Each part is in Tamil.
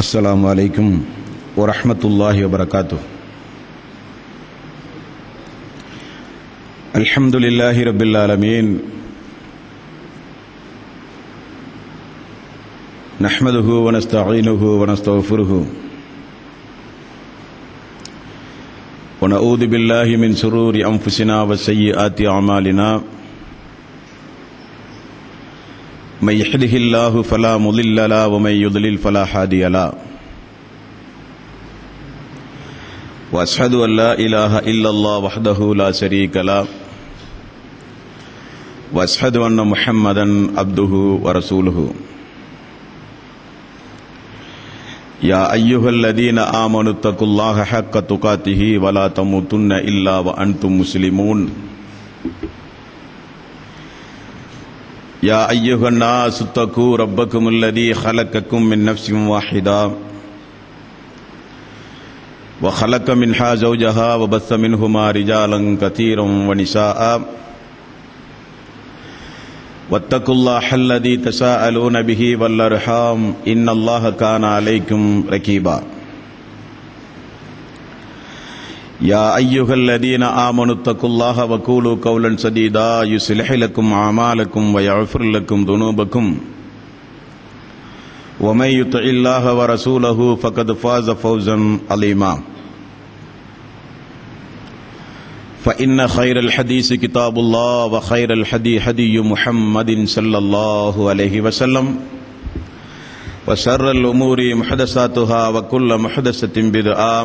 السلام عليكم ورحمة الله وبركاته. الحمد لله رب العالمين، نحمده ونستعينه ونستغفره ونعوذ بالله من شرور أنفسنا وسيئات أعمالنا، من يهده الله فلا مضل له ومن يضلل فلا هادي له، وأشهد أن لا إله إلا الله وحده لا شريك له، وأشهد أن محمدا عبده ورسوله. يا أيها الذين آمنوا اتقوا الله حق تقاته ولا تموتن إلا وأنتم مسلمون. يا أيها الناس اتقوا ربكم الذي خلقكم من نفس واحدة وخلق منها زوجها وبث منهما رجالا كثيرا ونساء، واتقوا الله الذي تساءلون به والأرحام إن الله كان عليكم رقيبا. يا أيها الذين آمنوا اتقوا الله وقولوا قولا سديدا يصلح لكم أعمالكم ويغفر لكم ذنوبكم، ومن يطع الله ورسوله فقد فاز فوزا عظيما. فإن خير الحديث كتاب الله، وخير الهدي هدي محمد صلى الله عليه وسلم، وشر الأمور محدثاتها وكل محدثة بدعة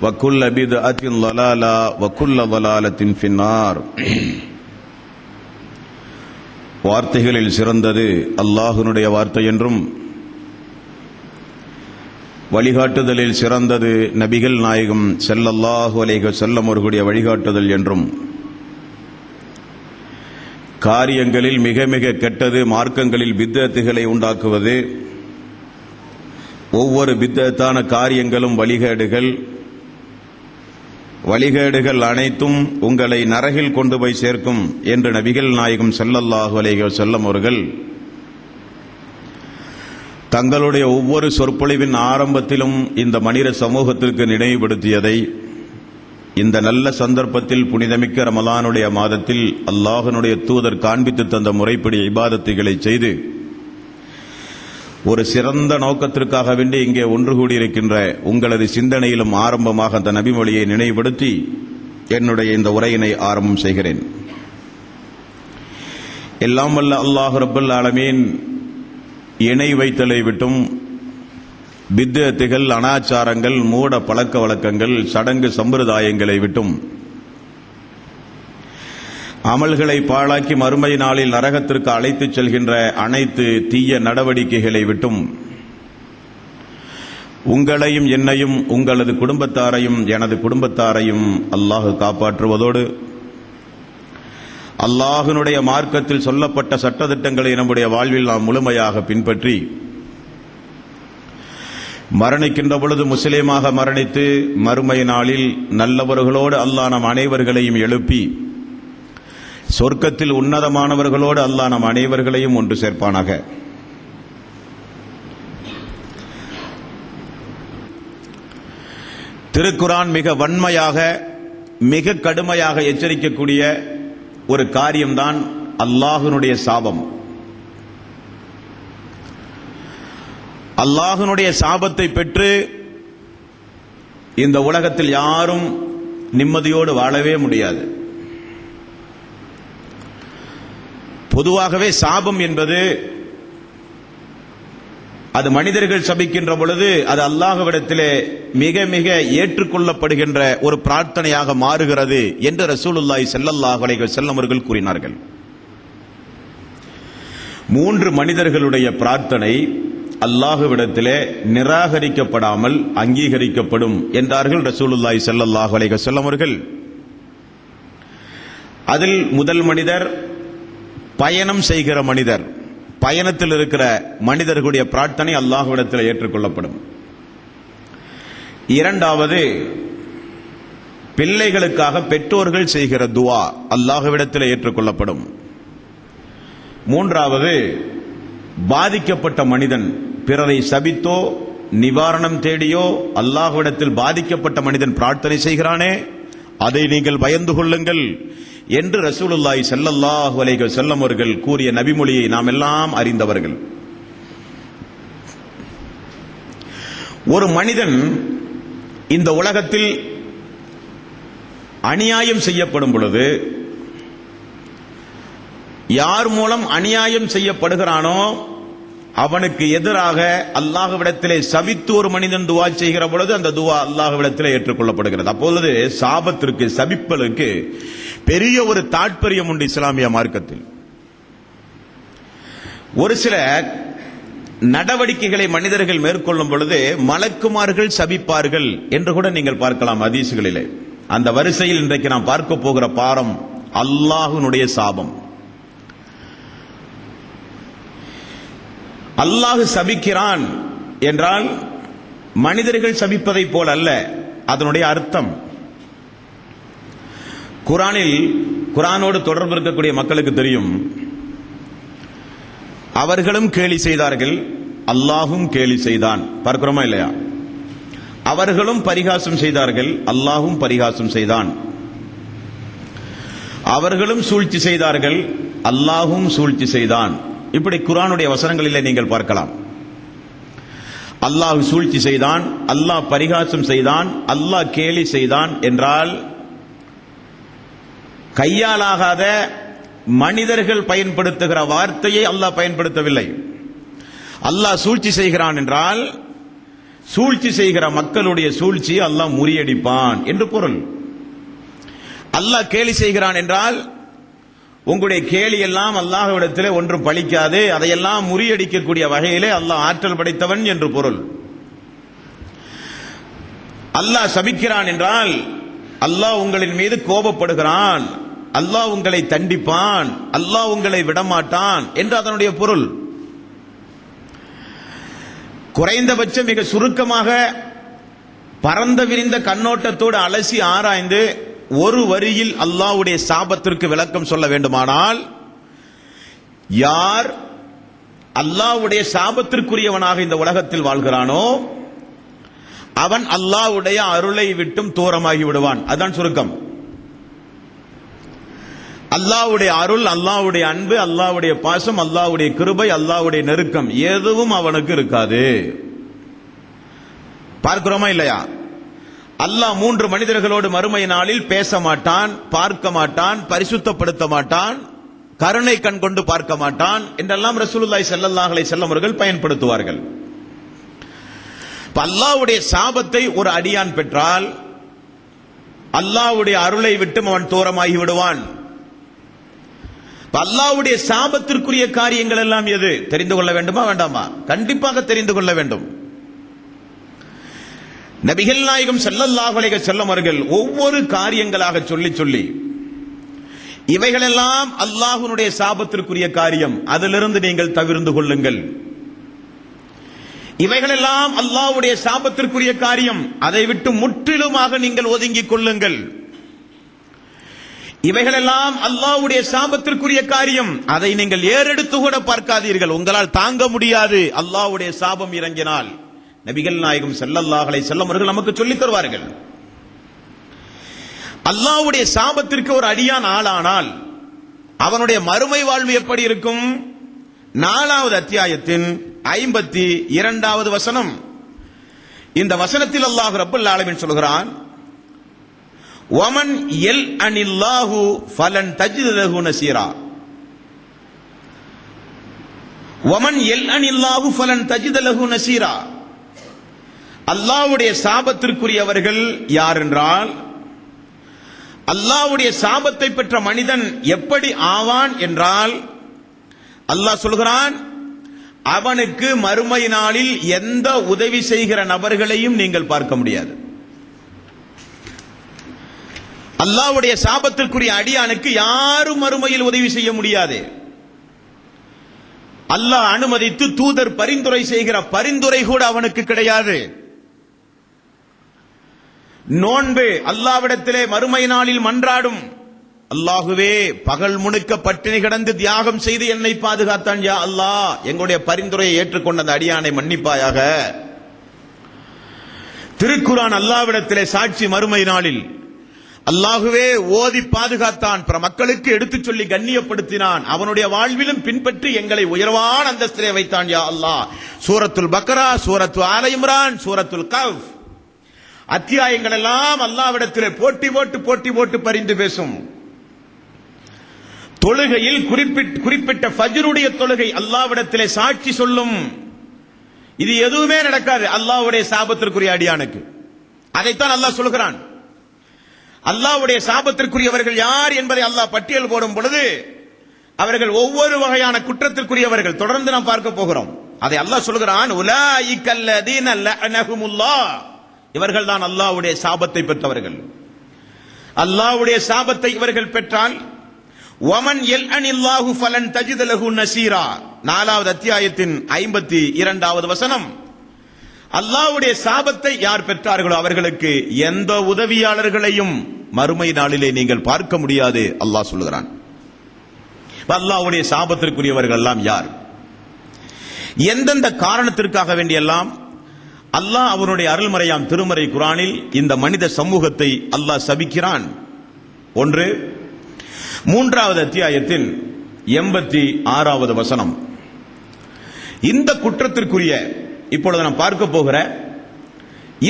وكل بدعة ضلالة وكل ضلالة في النار. வார்த்தைகளில் சிறந்தது அல்லாஹ்வுடைய வார்த்தை என்றும், வழிகாட்டுதலில் சிறந்தது நபிகள் நாயகம் ஸல்லல்லாஹு அலைஹி வஸல்லம் அவர்களுடைய வழிகாட்டுதல் என்றும், காரியங்களில் மிக மிக கெட்டது மார்க்கங்களில் பித்அத்துகளை உண்டாக்குவது, ஒவ்வொரு பித்அத்தான காரியங்களும் வழிகேடுகள் அனைத்தும் உங்களை நரகில் கொண்டு போய் சேர்க்கும் என்று நபிகள் நாயகம் ஸல்லல்லாஹு அலைஹி வஸல்லம் அவர்கள் தங்களுடைய ஒவ்வொரு சொற்பொழிவின் ஆரம்பத்திலும் இந்த மனித சமூகத்திற்கு நினைவுபடுத்தியதை இந்த நல்ல சந்தர்ப்பத்தில் புனிதமிக்க ரமலானுடைய மாதத்தில் அல்லாஹ்வுடைய தூதர் காண்பித்து தந்த முறைப்படி இபாதத்துகளை செய்து ஒரு சிறந்த நோக்கத்திற்காக வேண்டி இங்கே ஒன்று கூடியிருக்கின்ற உங்களது சிந்தனையிலும் ஆரம்பமாக அந்த நபிமொழியை நினைவுபடுத்தி என்னுடைய இந்த உரையினை ஆரம்பம் செய்கிறேன். எல்லாம் வல்ல அல்லாஹ் ரப்பல் ஆலமீன் இணை வைத்தலை விட்டும், பித்அத்துகள், அனாச்சாரங்கள், மூட பழக்க வழக்கங்கள், சடங்கு சம்பிரதாயங்களை விட்டும், அமல்களை பாழாக்கி மறுமை நாளில் நரகத்திற்கு அழைத்துச் செல்கின்ற அனைத்து தீய நடவடிக்கைகளை விட்டும் உங்களையும் என்னையும் உங்களது குடும்பத்தாரையும் எனது குடும்பத்தாரையும் அல்லாஹ் காப்பாற்றுவதோடு, அல்லாஹ்வினுடைய மார்க்கத்தில் சொல்லப்பட்ட சட்டதிட்டங்களை நம்முடைய வாழ்வில் நாம் முழுமையாக பின்பற்றி மரணிக்கின்ற பொழுது முஸ்லீமாக மரணித்து மறுமை நாளில் நல்லவர்களோடு அல்லாஹ் நம் அனைவர்களையும் எழுப்பி சொர்க்கத்தில் உன்னதமானவர்களோடு அல்லாஹ் நம் அனைவர்களையும் ஒன்று சேர்ப்பானாக. திருக்குர்ஆன் மிக வன்மையாக மிக கடுமையாக எச்சரிக்கக்கூடிய ஒரு காரியம்தான் அல்லாஹ்வினுடைய சாபம். அல்லாஹ்வினுடைய சாபத்தை பெற்று இந்த உலகத்தில் யாரும் நிம்மதியோடு வாழவே முடியாது. பொதுவாகவே சாபம் என்பது அது மனிதர்கள் சபிக்கின்ற பொழுது அது அல்லாஹ்விடத்திலே மிக மிக ஏற்றுக்கொள்ளப்படுகின்ற ஒரு பிரார்த்தனையாக மாறுகிறது என்று ரசூலுல்லாஹி ஸல்லல்லாஹு அலைஹி வஸல்லம் அவர்கள் கூறினார்கள். 3 மனிதர்களுடைய பிரார்த்தனை அல்லாஹ்விடத்திலே நிராகரிக்கப்படாமல் அங்கீகரிக்கப்படும் என்றார்கள் ரசூலுல்லாஹி ஸல்லல்லாஹு அலைஹி வஸல்லம் அவர்கள். அதில் முதல் மனிதர் பயணம் செய்கிற மனிதர், பயணத்தில் இருக்கிற மனிதர்களுடைய பிரார்த்தனை அல்லாஹ்விடத்தில் ஏற்றுக்கொள்ளப்படும். இரண்டாவது, பிள்ளைகளுக்காக பெற்றோர்கள் செய்கிற துஆ அல்லாஹ்விடத்தில் ஏற்றுக்கொள்ளப்படும். மூன்றாவது, பாதிக்கப்பட்ட மனிதன் பிறரை சபித்தோ நிவாரணம் தேடியோ அல்லாஹ்விடத்தில் பாதிக்கப்பட்ட மனிதன் பிரார்த்தனை செய்கிறானே, அதை நீங்கள் பயந்து கொள்ளுங்கள் என்று ரசூலுல்லாஹி ஸல்லல்லாஹு அலைஹி வஸல்லம் அவர்கள் கூறிய நபிமொழியை நாம் எல்லாம் அறிந்தவர்கள். ஒரு மனிதன் இந்த உலகத்தில் அநியாயம் செய்யப்படும் பொழுது, யார் மூலம் அநியாயம் செய்யப்படுகிறானோ அவனுக்கு எதிராக அல்லாஹ்விடத்திலே சபித்து ஒரு மனிதன் துவா செய்கிற பொழுது அந்த துவா அல்லாஹ்விடத்திலே ஏற்றுக்கொள்ளப்படுகிறது. அப்பொழுது சாபத்திற்கு, சபிப்பலுக்கு பெரிய ஒரு தாற்பயம் உண்டு இஸ்லாமிய மார்க்கத்தில். ஒரு சில நடவடிக்கைகளை மனிதர்கள் மேற்கொள்ளும் பொழுது மலக்குமார்கள் சபிப்பார்கள் என்று கூட நீங்கள் பார்க்கலாம் ஹதீஸ்களிலே. அந்த வரிசையில் இன்றைக்கு நாம் பார்க்க போகிற பாரம் அல்லாஹ்வினுடைய சாபம். அல்லாஹ் சபிக்கிறான் என்றால் மனிதர்கள் சபிப்பதை போல் அல்ல அதனுடைய அர்த்தம். குர்ஆனோடு தொடர்பு இருக்கக்கூடிய மக்களுக்கு தெரியும், அவர்களும் கேலி செய்தார்கள், அல்லாஹும் கேலி செய்தான். பார்க்கிறோமா இல்லையா? அவர்களும் பரிகாசம் செய்தார்கள், அல்லாஹும் பரிகாசம் செய்தான். அவர்களும் சூழ்ச்சி செய்தார்கள், அல்லாஹும் சூழ்ச்சி செய்தான். இப்படி குர்ஆனுடைய வசனங்களிலே நீங்கள் பார்க்கலாம். அல்லாஹ் சூழ்ச்சி செய்தான், அல்லாஹ் பரிகாசம் செய்தான், அல்லாஹ் கேலி செய்தான் என்றால் கையாலாகாத மனிதர்கள் பயன்படுத்துகிற வார்த்தையை அல்லாஹ் பயன்படுத்தவில்லை. அல்லாஹ் சூழ்ச்சி செய்கிறான் என்றால் சூழ்ச்சி செய்கிற மக்களுடைய சூழ்ச்சி அல்லாஹ் முறியடிப்பான் என்று பொருள். அல்லாஹ் கேலி செய்கிறான் என்றால் உங்களுடைய கேலி எல்லாம் அல்லாஹ்விடத்திலே ஒன்றும் பலிக்காது, அதையெல்லாம் முறியடிக்கக்கூடிய வகையிலே அல்லாஹ் ஆற்றல் படைத்தவன் என்று பொருள். அல்லாஹ் சபிக்கிறான் என்றால் அல்லாஹ் உங்களின் மீது கோபப்படுகிறான், அல்லாஹ் உங்களை தண்டிப்பான், அல்லாஹ் உங்களை விடமாட்டான் என்று அதனுடைய பொருள். குறைந்தபட்சம் மிக சுருக்கமாக பரந்த விரிந்த கண்ணோட்டத்தோடு அலசி ஆராய்ந்து ஒரு வரியில் அல்லாஹ்வுடைய சாபத்திற்கு விளக்கம் சொல்ல வேண்டுமானால், யார் அல்லாஹ்வுடைய சாபத்திற்குரியவனாக இந்த உலகத்தில் வாழ்கிறானோ அவன் அல்லாஹ்வுடைய அருளை விட்டும் தூரமாகி விடுவான். அதுதான் சுருக்கம். அல்லாஹ்வுடைய அருள், அல்லாஹ்வுடைய அன்பு, அல்லாஹ்வுடைய பாசம், அல்லாஹ்வுடைய கிருபை, அல்லாஹ்வுடைய நெருக்கம் எதுவும் அவனுக்கு இருக்காது. பார்க்கிறோமா இல்லையா? அல்லாஹ் 3 மனிதர்களோடு மறுமை நாளில் பேச மாட்டான், பார்க்க மாட்டான், பரிசுத்தப்படுத்த மாட்டான், கருணை கண் கொண்டு பார்க்க மாட்டான் என்றெல்லாம் ரசூலுல்லாஹி ஸல்லல்லாஹு அலைஹி வஸல்லம் அவர்கள் பயன்படுத்துவார்கள். அல்லாஹ்வுடைய சாபத்தை ஒரு அடியான் பெற்றால் அல்லாஹ்வுடைய அருளை விட்டு அவன் தூரமாகி விடுவான். அல்லாஹ்வுடைய சாபத்திற்குரிய காரியங்கள் எல்லாம் எது தெரிந்து கொள்ள வேண்டுமா வேண்டாமா? கண்டிப்பாக தெரிந்து கொள்ள வேண்டும். நபிகள் நாயகம் ஸல்லல்லாஹு அலைஹி வஸல்லம் அவர்கள் ஒவ்வொரு காரியங்களாக சொல்லி சொல்லி இவைகளெல்லாம் அல்லாஹ்வுடைய சாபத்திற்குரிய காரியம், அதிலிருந்து நீங்கள் தவிர்ந்து கொள்ளுங்கள். இவைகளெல்லாம் அல்லாஹ்வுடைய சாபத்திற்குரிய காரியம், அதை விட்டு முற்றிலுமாக நீங்கள் ஒதுங்கிக் கொள்ளுங்கள். இவைகளெல்லாம் அல்லாஹ்வுடைய சாபத்திற்குரிய காரியம், அதை நீங்கள் ஏறெடுத்து கூட பார்க்காதீர்கள், உங்களால் தாங்க முடியாது அல்லாஹ்வுடைய சாபம் இறங்கினால். நபிகள் நாயகம் ஸல்லல்லாஹு அலைஹி வஸல்லம் அவர்கள் நமக்கு சொல்லித் தருவார்கள். அல்லாஹ்வுடைய சாபத்திற்கு ஒரு அடியான் ஆளானால் அவனுடைய மறுமை வாழ்வு எப்படி இருக்கும்? 4வது அத்தியாயத்தின் 52வது வசனம். இந்த வசனத்தில் அல்லாஹ் ரப்பல் ஆலமீன் சொல்கிறான், வமன் எல் அனில்லாஹு ஃபலன் தஜித லஹு நஸீரா. வமன் எல் அனில்லாஹு ஃபலன் தஜித லஹு நஸீரா. அல்லாஹ்வுடைய சாபத்திற்குரியவர்கள் யார் என்றால், அல்லாஹ்வுடைய சாபத்தை பெற்ற மனிதன் எப்படி ஆவான் என்றால், அல்லாஹ் சொல்கிறான், அவனுக்கு மறுமை நாளில் எந்த உதவி செய்கிற நபர்களையும் நீங்கள் பார்க்க முடியாது. அல்லாஹ்வுடைய சாபத்திற்குரிய அடியானுக்கு யாரும் மறுமையில் உதவி செய்ய முடியாது. அல்லாஹ் அனுமதித்து தூதர் பரிந்துரை செய்கிற பரிந்துரை கூட அவனுக்கு கிடையாது. நோன்பு அல்லாஹ்விடத்திலே மறுமை நாளில் மன்றாடும், அல்லாஹுவே பகல் முழுக்க பட்டினி கிடந்து தியாகம் செய்து என்னை பாதுகாத்தான் யா அல்லாஹ், எங்களுடைய பரிந்துரையை ஏற்றுக்கொண்ட அந்த அடியானை மன்னிப்பாயாக. திருக்குர்ஆன் அல்லாஹ்விடத்திலே சாட்சி மறுமை நாளில். அல்லாஹுவே ஓதி பாதுகாத்தான், பிற மக்களுக்கு எடுத்துச் சொல்லி கண்ணியப்படுத்தினான், அவனுடைய வாழ்விலும் பின்பற்றி எங்களை உயர்வான அந்தஸ்திலே வைத்தான் யா அல்லாஹ். சூரத்துல் பக்ரா, சூரத்து ஆல இம்ரான், சூரத்துல் கஃப் அத்தியாயங்கள் எல்லாம் அல்லாஹ்விடத்திலே போட்டி போட்டு பரிந்து பேசும். தொழுகையில் குறிப்பிட்ட ஃபஜ்ருடைய தொழுகை அல்லாஹ்விடத்திலே சாட்சி சொல்லும். இது எதுவுமே நடக்காது அல்லாஹ்வுடைய சாபத்திற்குரிய அடியானுக்கு. அதைத்தான் அல்லாஹ் சொல்கிறான். அல்லாஹ்வுடைய சாபத்திற்குரியவர்கள் யார் என்பதை அல்லாஹ் பட்டியல் போடும் பொழுது அவர்கள் ஒவ்வொரு வகையான குற்றத்திற்குரியவர்கள். தொடர்ந்து நாம் பார்க்க போகிறோம். அதை அல்லாஹ் சொல்கிறான், உலாயிகல்லதீன லஅனஹுமுல்லாஹ், இவர்கள் தான் அல்லாஹ்வுடைய சாபத்தை பெற்றவர்கள். அல்லாஹ்வுடைய சாபத்தை இவர்கள் பெற்றால் வமன் யல்அனில்லாஹு ஃபலன் தஜித லஹு நஸீரா, 4வது அத்தியாயத்தின் 52வது வசனம். அல்லாஹ்வுடைய சாபத்தை யார் பெற்றார்களோ அவர்களுக்கு எந்த உதவியாளர்களையும் மறுமை நாளிலே நீங்கள் பார்க்க முடியாது அல்லாஹ் சொல்கிறான். அல்லாஹ்வுடைய சாபத்திற்குரியவர்கள் எல்லாம் யார், எந்தெந்த காரணத்திற்காக வேண்டியெல்லாம் அல்லாஹ் அவனுடைய அருள்மறையாம் திருமறை குர்ஆனில் இந்த மனித சமூகத்தை அல்லாஹ் சபிக்கிறான். ஒன்று, 3வது அத்தியாயத்தின் 86வது வசனம். இந்த குற்றத்திற்குரிய, இப்பொழுது நாம் பார்க்க போகிற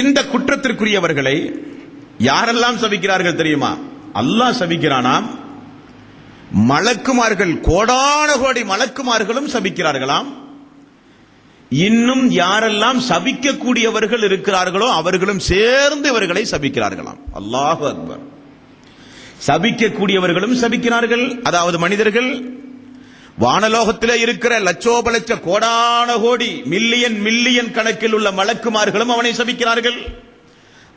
இந்த குற்றத்திற்குரியவர்களை யாரெல்லாம் சபிக்கிறார்கள் தெரியுமா? அல்லாஹ் சபிக்கிறானாம். மலக்குமார்கள், கோடான கோடி மலக்குமார்களும் சபிக்கிறார்களாம். இன்னும் யாரெல்லாம் சபிக்கக்கூடியவர்கள் இருக்கிறார்களோ அவர்களும் சேர்ந்து இவர்களை சபிக்கிறார்களாம். அல்லாஹு அக்பர். சபிக்கக்கூடியவர்களும் சபிக்கிறார்கள். அதாவது மனிதர்கள், வானலோகத்திலே இருக்கிற லட்சோப லட்ச கோடான கோடி மில்லியன் கணக்கில் உள்ள மலக்குமார்களும் அவனை சபிக்கிறார்கள்.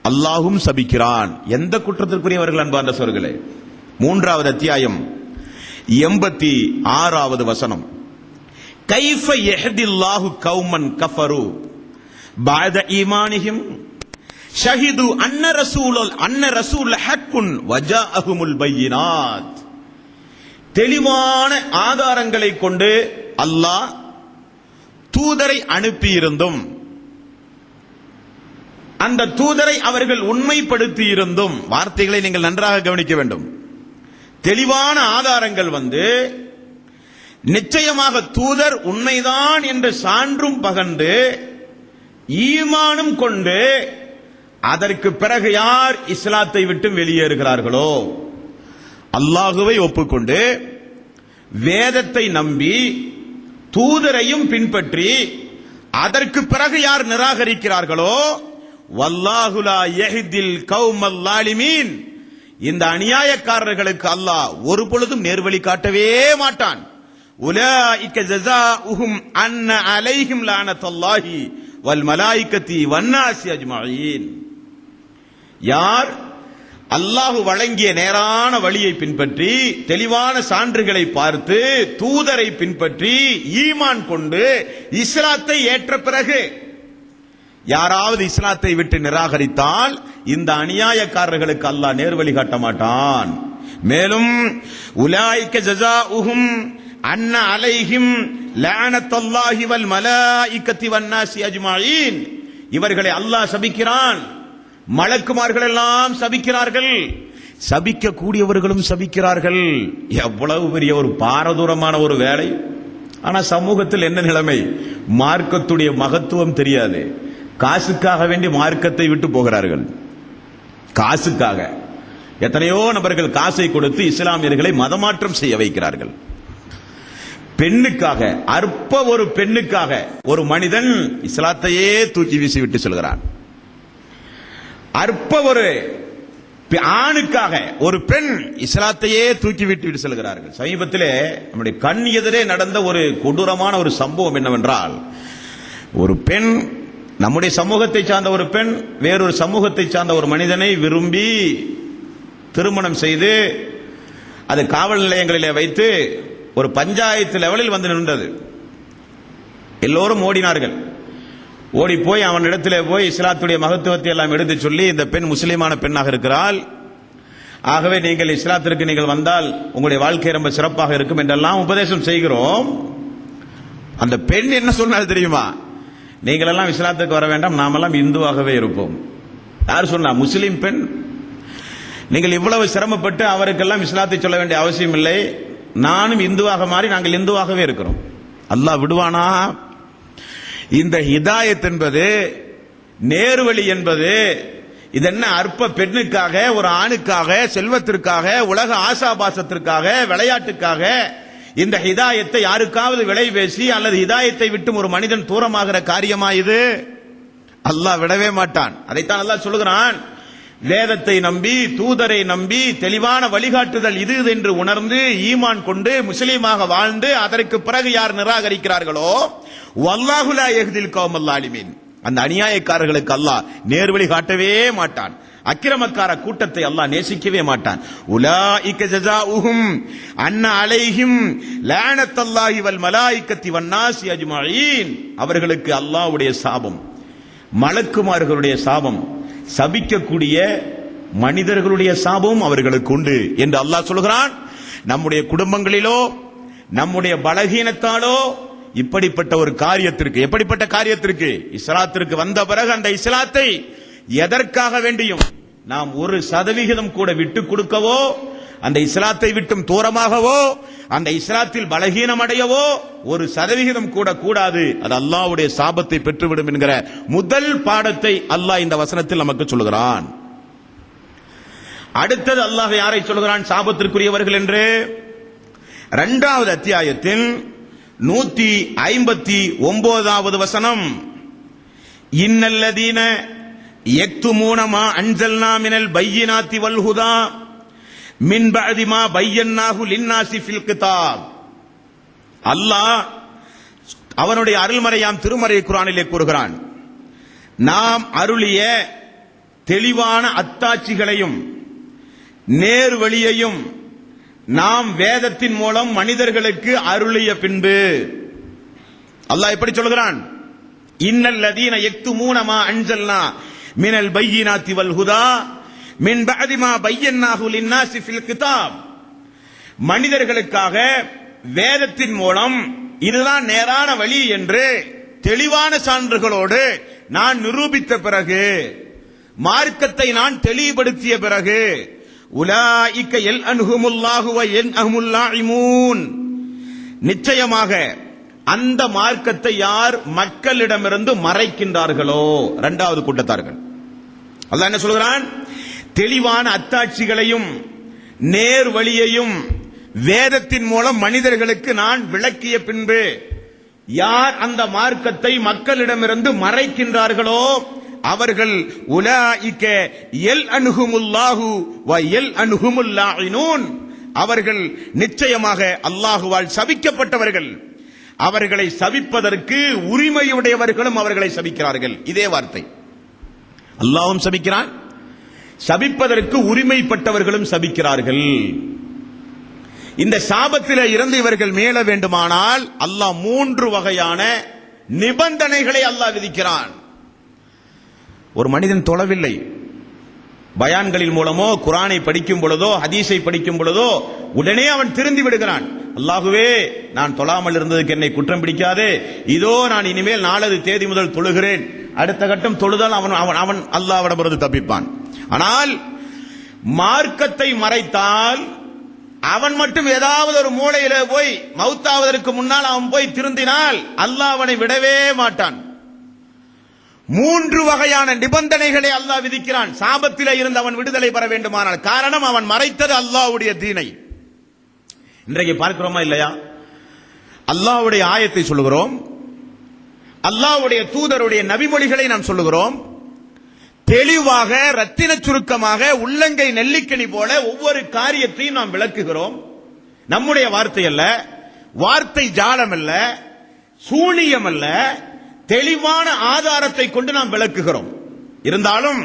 அல்லாஹும் சபிக்கிறான். எந்த குற்றத்திற்குரியவர்கள் அன்பார்ந்த சோர்களே? 3வது அத்தியாயம் 86வது வசனம். கைஃப யஹ்தில்லாஹு கௌமன் கஃபரு பஅத ஈமானிஹிம் ஷஹிது அன்ன ரசூல் ஹக்குன் வஜாஅஹுமுல் பையினாத். தெளிவான ஆதாரங்களை கொண்டு அல்லாஹ் தூதரை அனுப்பியிருந்தும் அந்த தூதரை அவர்கள் உண்மைப்படுத்தி இருந்தும், வார்த்தைகளை நீங்கள் நன்றாக கவனிக்க வேண்டும். தெளிவான ஆதாரங்கள் வந்து நிச்சயமாக தூதர் உண்மைதான் என்று சான்றும் பகர்ந்து ஈமானும் கொண்டு அதற்கு பிறகு யார் இஸ்லாத்தை விட்டு வெளியேறுகிறார்களோ, அல்லாஹுவை ஒப்புக்கொண்டு வேதத்தை நம்பி தூதரையும் பின்பற்றி அதற்கு பிறகு யார் நிராகரிக்கிறார்களோ, வல்லாஹு லா யஹ்தில் கௌமல் லாலிமீன், இந்த அநியாயக்காரர்களுக்கு அல்லாஹ் ஒரு பொழுதும் நேர்வழி காட்டவே மாட்டான். உலாயிக ஜஸாஉஹும் அன்ன அலைஹிம் லஅனத்துல்லாஹி வல் மலாயிகத்தி வன்னாசி அஜ்மஈன். யார் அல்லாஹ் வழங்கிய நேரான வழியை பின்பற்றி தெளிவான சான்றுகளை பார்த்து தூதரை பின்பற்றி ஈமான் கொண்டு இஸ்லாத்தை ஏற்ற பிறகு யாராவது இஸ்லாத்தை விட்டு நிராகரித்தால் இந்த அநியாயக்காரர்களுக்கு அல்லாஹ் நேர்வழி காட்ட மாட்டான். மேலும் உலாயிக ஜஸாஉஹும் அன்ன அலைஹிம் லஅனத்துல்லாஹி வல் மலாயிகத்தி வன்னாசி அஜ்மஈன். இவர்களை அல்லாஹ் சபிக்கிறான். மலக்குமார்கள் எல்லாம் சபிக்கிறார்கள், சபிக்க கூடியவர்களும் சபிக்கிறார்கள். எவ்வளவு பெரிய ஒரு பாரதூரமான ஒரு வேலை. ஆனா சமூகத்தில் என்ன நிலைமை? மார்க்கத்துடைய மகத்துவம் தெரியாது. காசுக்காக வேண்டி மார்க்கத்தை விட்டு போகிறார்கள். காசுக்காக எத்தனையோ நபர்கள் காசை கொடுத்து இஸ்லாமியர்களை மதமாற்றம் செய்ய வைக்கிறார்கள். பெண்ணுக்காக, அற்ப ஒரு பெண்ணுக்காக ஒரு மனிதன் இஸ்லாத்தையே தூக்கி வீசிவிட்டு செல்கிறான். அற்ப ஒரு ஆணுக்காக ஒரு பெண் இஸ்லாத்தையே தூக்கி விட்டு செல்கிறார்கள். சமீபத்திலே நம்முடைய கண் எதிரே நடந்த ஒரு கொடூரமான ஒரு சம்பவம் என்னவென்றால், ஒரு பெண், நம்முடைய சமூகத்தை சார்ந்த ஒரு பெண் வேறொரு சமூகத்தை சார்ந்த ஒரு மனிதனை விரும்பி திருமணம் செய்து அது காவல் நிலையங்களிலே வைத்து ஒரு பஞ்சாயத்து லெவலில் வந்து நின்றது. எல்லோரும் ஓடினார்கள். ஓடி போய் அவனிடத்திலே போய் இஸ்லாத்துடைய மகத்துவத்தை எல்லாம் எடுத்து சொல்லி, இந்த பெண் முஸ்லிமான பெண்ணாக இருக்கிறாள், ஆகவே நீங்கள் இஸ்லாத்திற்கு நீங்கள் வந்தால் உங்களுடைய வாழ்க்கை ரொம்ப சிறப்பாக இருக்கும் என்றெல்லாம் உபதேசம் செய்கிறோம். அந்த பெண் என்ன சொன்னால் தெரியுமா? நீங்கள் எல்லாம் இஸ்லாத்துக்கு வர வேண்டாம், நாமெல்லாம் இந்துவாகவே இருப்போம். யார் சொன்னா? முஸ்லிம் பெண். நீங்கள் இவ்வளவு சிரமப்பட்டு அவருக்கெல்லாம் இஸ்லாத்தை சொல்ல வேண்டிய அவசியம் இல்லை. நானும் இந்துவாக மாறி நாங்கள் இந்துவாகவே இருக்கிறோம். அல்லாஹ் விடுவானா? இந்த ஹிதாயத் என்பது, நேர்வழி என்பது, இது என்ன அற்ப பெண்ணுக்காக, ஒரு ஆணுக்காக, செல்வத்திற்காக, உலக ஆசாபாசத்திற்காக, விளையாட்டுக்காக இந்த ஹிதாயத்தை யாருக்காவது விலை பேசி அல்லது ஹிதாயத்தை விட்டு ஒரு மனிதன் தூரமாகிற காரியமா இது? அல்லாஹ் விடவே மாட்டான். அதைத்தான் அல்லாஹ் சொல்லுகிறான், வேதத்தை நம்பி, தூதரை நம்பி, தெளிவான வழிகாட்டுதல் இது என்று உணர்ந்து ஈமான் கொண்டு முஸ்லீமாக வாழ்ந்து அதற்கு பிறகு யார் நிராகரிக்கிறார்களோ, வல்லாஹு லா யஹ்தில் கௌமல் ஸாலிமீன், அந்த அநியாயக்காரர்களுக்கு அல்லாஹ் நேர்வழி காட்டவே மாட்டான். அக்கிரமக்கார கூட்டத்தை அல்லாஹ் நேசிக்கவே மாட்டான். உலாயிக ஜஸாஉஹும் அன்ன அலைஹிம் லஅனத்துல்லாஹி வல் மலாயிகத்தி வன்னாசி அஜ்மஈன், அவர்களுக்கு அல்லாஹ்வுடைய சாபம், மலக்குமார்களுடைய சாபம், சபிக்கக்கூடிய மனிதர்களுடைய சாபமும் அவர்களுக்கு உண்டு என்று அல்லாஹ் சொல்கிறான். நம்முடைய குடும்பங்களிலோ நம்முடைய பலகீனத்தாலோ இப்படிப்பட்ட ஒரு காரியத்திற்கு, எப்படிப்பட்ட காரியத்திற்கு, இஸ்லாத்திற்கு வந்த பிறகு அந்த இஸ்லாத்தை எதற்காக வேண்டியும் நாம் 1% கூட விட்டு கொடுக்கவோ, அந்த இஸ்லாத்தை விட்டும் தூரமாகவோ, அந்த இஸ்லாத்தில் பலகீனம் அடையவோ 1% கூட கூடாது. அது அல்லாஹ்வுடைய சாபத்தை பெற்றுவிடும் என்கிற முதல் பாடத்தை அல்லாஹ் இந்த வசனத்தில் நமக்கு சொல்கிறான். அடுத்தது அல்லாஹ் யாரை சொல்கிறான் சாபத்திற்குரியவர்கள் என்று? 2வது அத்தியாயத்தில் 159வது வசனம், இன்னல்லதீன யக்துமூன மா அன்ஸல்னா மினல் பையினாத்தி வல் ஹுதா மின் பஅதி மா பையன்னாஹு லின்னாஸி ஃபில் கிதாப். அல்லாஹ் அவனுடைய அருள்மறையாம் திருமறை குர்ஆனிலே கூறுகிறான், நாம் அருளிய தெளிவான அத்தாட்சிகளையும் நேர்வழியையும் நாம் வேதத்தின் மூலம் மனிதர்களுக்கு அருளிய பின்பு. அல்லாஹ் எப்படி சொல்கிறான்? இன்னல்லதீன யக்துமூன மா அன்ஸல்னா மினல் பையினாத்தி வல் ஹுதா மின் பஅதி மா பையன்னாஹு லின்னாஸி ஃபில் கிதாப், மனிதர்களுக்காக வேதத்தின் மூலம் இதுதான் நேரான வழி என்று தெளிவான சான்றுகளோடு நான் நிரூபித்த பிறகு, மார்க்கத்தை நான் தெளிவுபடுத்திய பிறகு, உலாயிக யல்அன்ஹுமுல்லாஹு வ யன்ஹுமுல் லாயிமூன், நிச்சயமாக அந்த மார்க்கத்தை யார் மக்களிடமிருந்து மறைக்கின்றார்களோ, 2வது கூட்டத்தார்கள். அல்லாஹ் என்ன சொல்கிறான்? தெளிவான அத்தாட்சிகளையும் நேர் வழியையும் வேதத்தின் மூலம் மனிதர்களுக்கு நான் விளக்கிய பின்பு யார் அந்த மார்க்கத்தை மக்களிடமிருந்து மறைக்கின்றார்களோ அவர்கள் உலாயிக யல்அன்ஹுமுல்லாஹு வ யல்அன்ஹுமுல் லாயினூன், அவர்கள் நிச்சயமாக அல்லாஹுவால் சபிக்கப்பட்டவர்கள், அவர்களை சபிப்பதற்கு உரிமையுடையவர்களும் அவர்களை சபிக்கிறார்கள். இதே வார்த்தை. அல்லாஹ்வும் சபிக்கிறான், சபிப்பதற்கு உரிமைப்பட்டவர்களும் சபிக்கிறார்கள். இந்த சாபத்திலே இருந்து இவர்கள் மீள வேண்டுமானால் அல்லாஹ் 3 வகையான நிபந்தனைகளை அல்லாஹ் விதிக்கிறான். ஒரு மனிதன் தொழவில்லை, பயான்களின் மூலமோ குர்ஆனை படிக்கும் பொழுதோ ஹதீஸை படிக்கும் பொழுதோ உடனே அவன் திருந்தி விடுகிறான். அல்லாஹுவே, நான் தொழாமல் இருந்ததுக்கு என்னை குற்றம் பிடிக்காதே, இதோ நான் இனிமேல் 4வது தேதி முதல் தொழுகிறேன், அடுத்த கட்டம் தொழுதால் அவன் அவன் அல்லாஹ்விடமிருந்து தப்பிப்பான். ஆனால் மார்க்கத்தை மறைத்தால் அவன் மட்டும் ஏதாவது ஒரு மூலையில போய் மௌத்தாவதற்கு முன்னால் அவன் போய் திருந்தினால் அல்லாஹ் அவனை விடவே மாட்டான். 3 வகையான நிபந்தனைகளை அல்லாஹ் விதிக்கிறான் சாபத்திலே இருந்து அவன் விடுதலை பெற வேண்டுமானால். காரணம், அவன் மறைத்தது அல்லாஹ்வுடைய தீனை. இன்றைக்கு பார்க்கிறோமா இல்லையா? அல்லாஹ்வுடைய ஆயத்தை சொல்லுகிறோம், அல்லாஹ்வுடைய தூதருடைய நபிமொழிகளை நாம் சொல்லுகிறோம், தெளிவாக ரத்தின சுருக்கமாக உள்ளங்கை நெல்லிக்கனி போல ஒவ்வொரு காரியத்தையும் நாம் விளக்குகிறோம். நம்முடைய வார்த்தை அல்ல, வார்த்தை ஜாலம் அல்ல, சூனியம் அல்ல, தெளிவான ஆதாரத்தை கொண்டு நாம் விளக்குகிறோம். இருந்தாலும்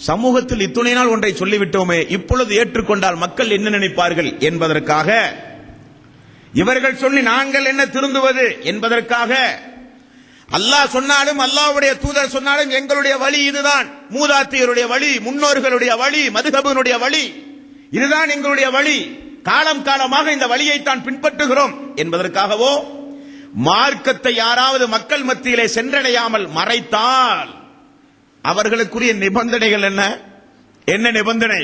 சமூகத்தில் இத்துணை நாள் ஒன்றை சொல்லிவிட்டோமே, இப்பொழுது ஏற்றுக்கொண்டால் மக்கள் என்ன நினைப்பார்கள் என்பதற்காக, இவர்கள் சொல்லி நாங்கள் என்ன திருந்துவது என்பதற்காக, அல்லாஹ் சொன்னாலும் அல்லாஹ்வுடைய தூதர் சொன்னாலும் எங்களுடைய வழி இதுதான், மூதாதையருடைய வழி, முன்னோர்களுடைய வழி, மதுஹபினுடைய வழி, இதுதான் எங்களுடைய வழி, காலம் காலமாக இந்த வழியை தான் பின்பற்றுகிறோம் என்பதற்காகவோ, மார்க்கத்தை யாராவது மக்கள் மத்தியிலே சென்றடையாமல் மறைத்தால் அவர்களுக்குரிய நிபந்தனைகள் என்ன? என்ன நிபந்தனை?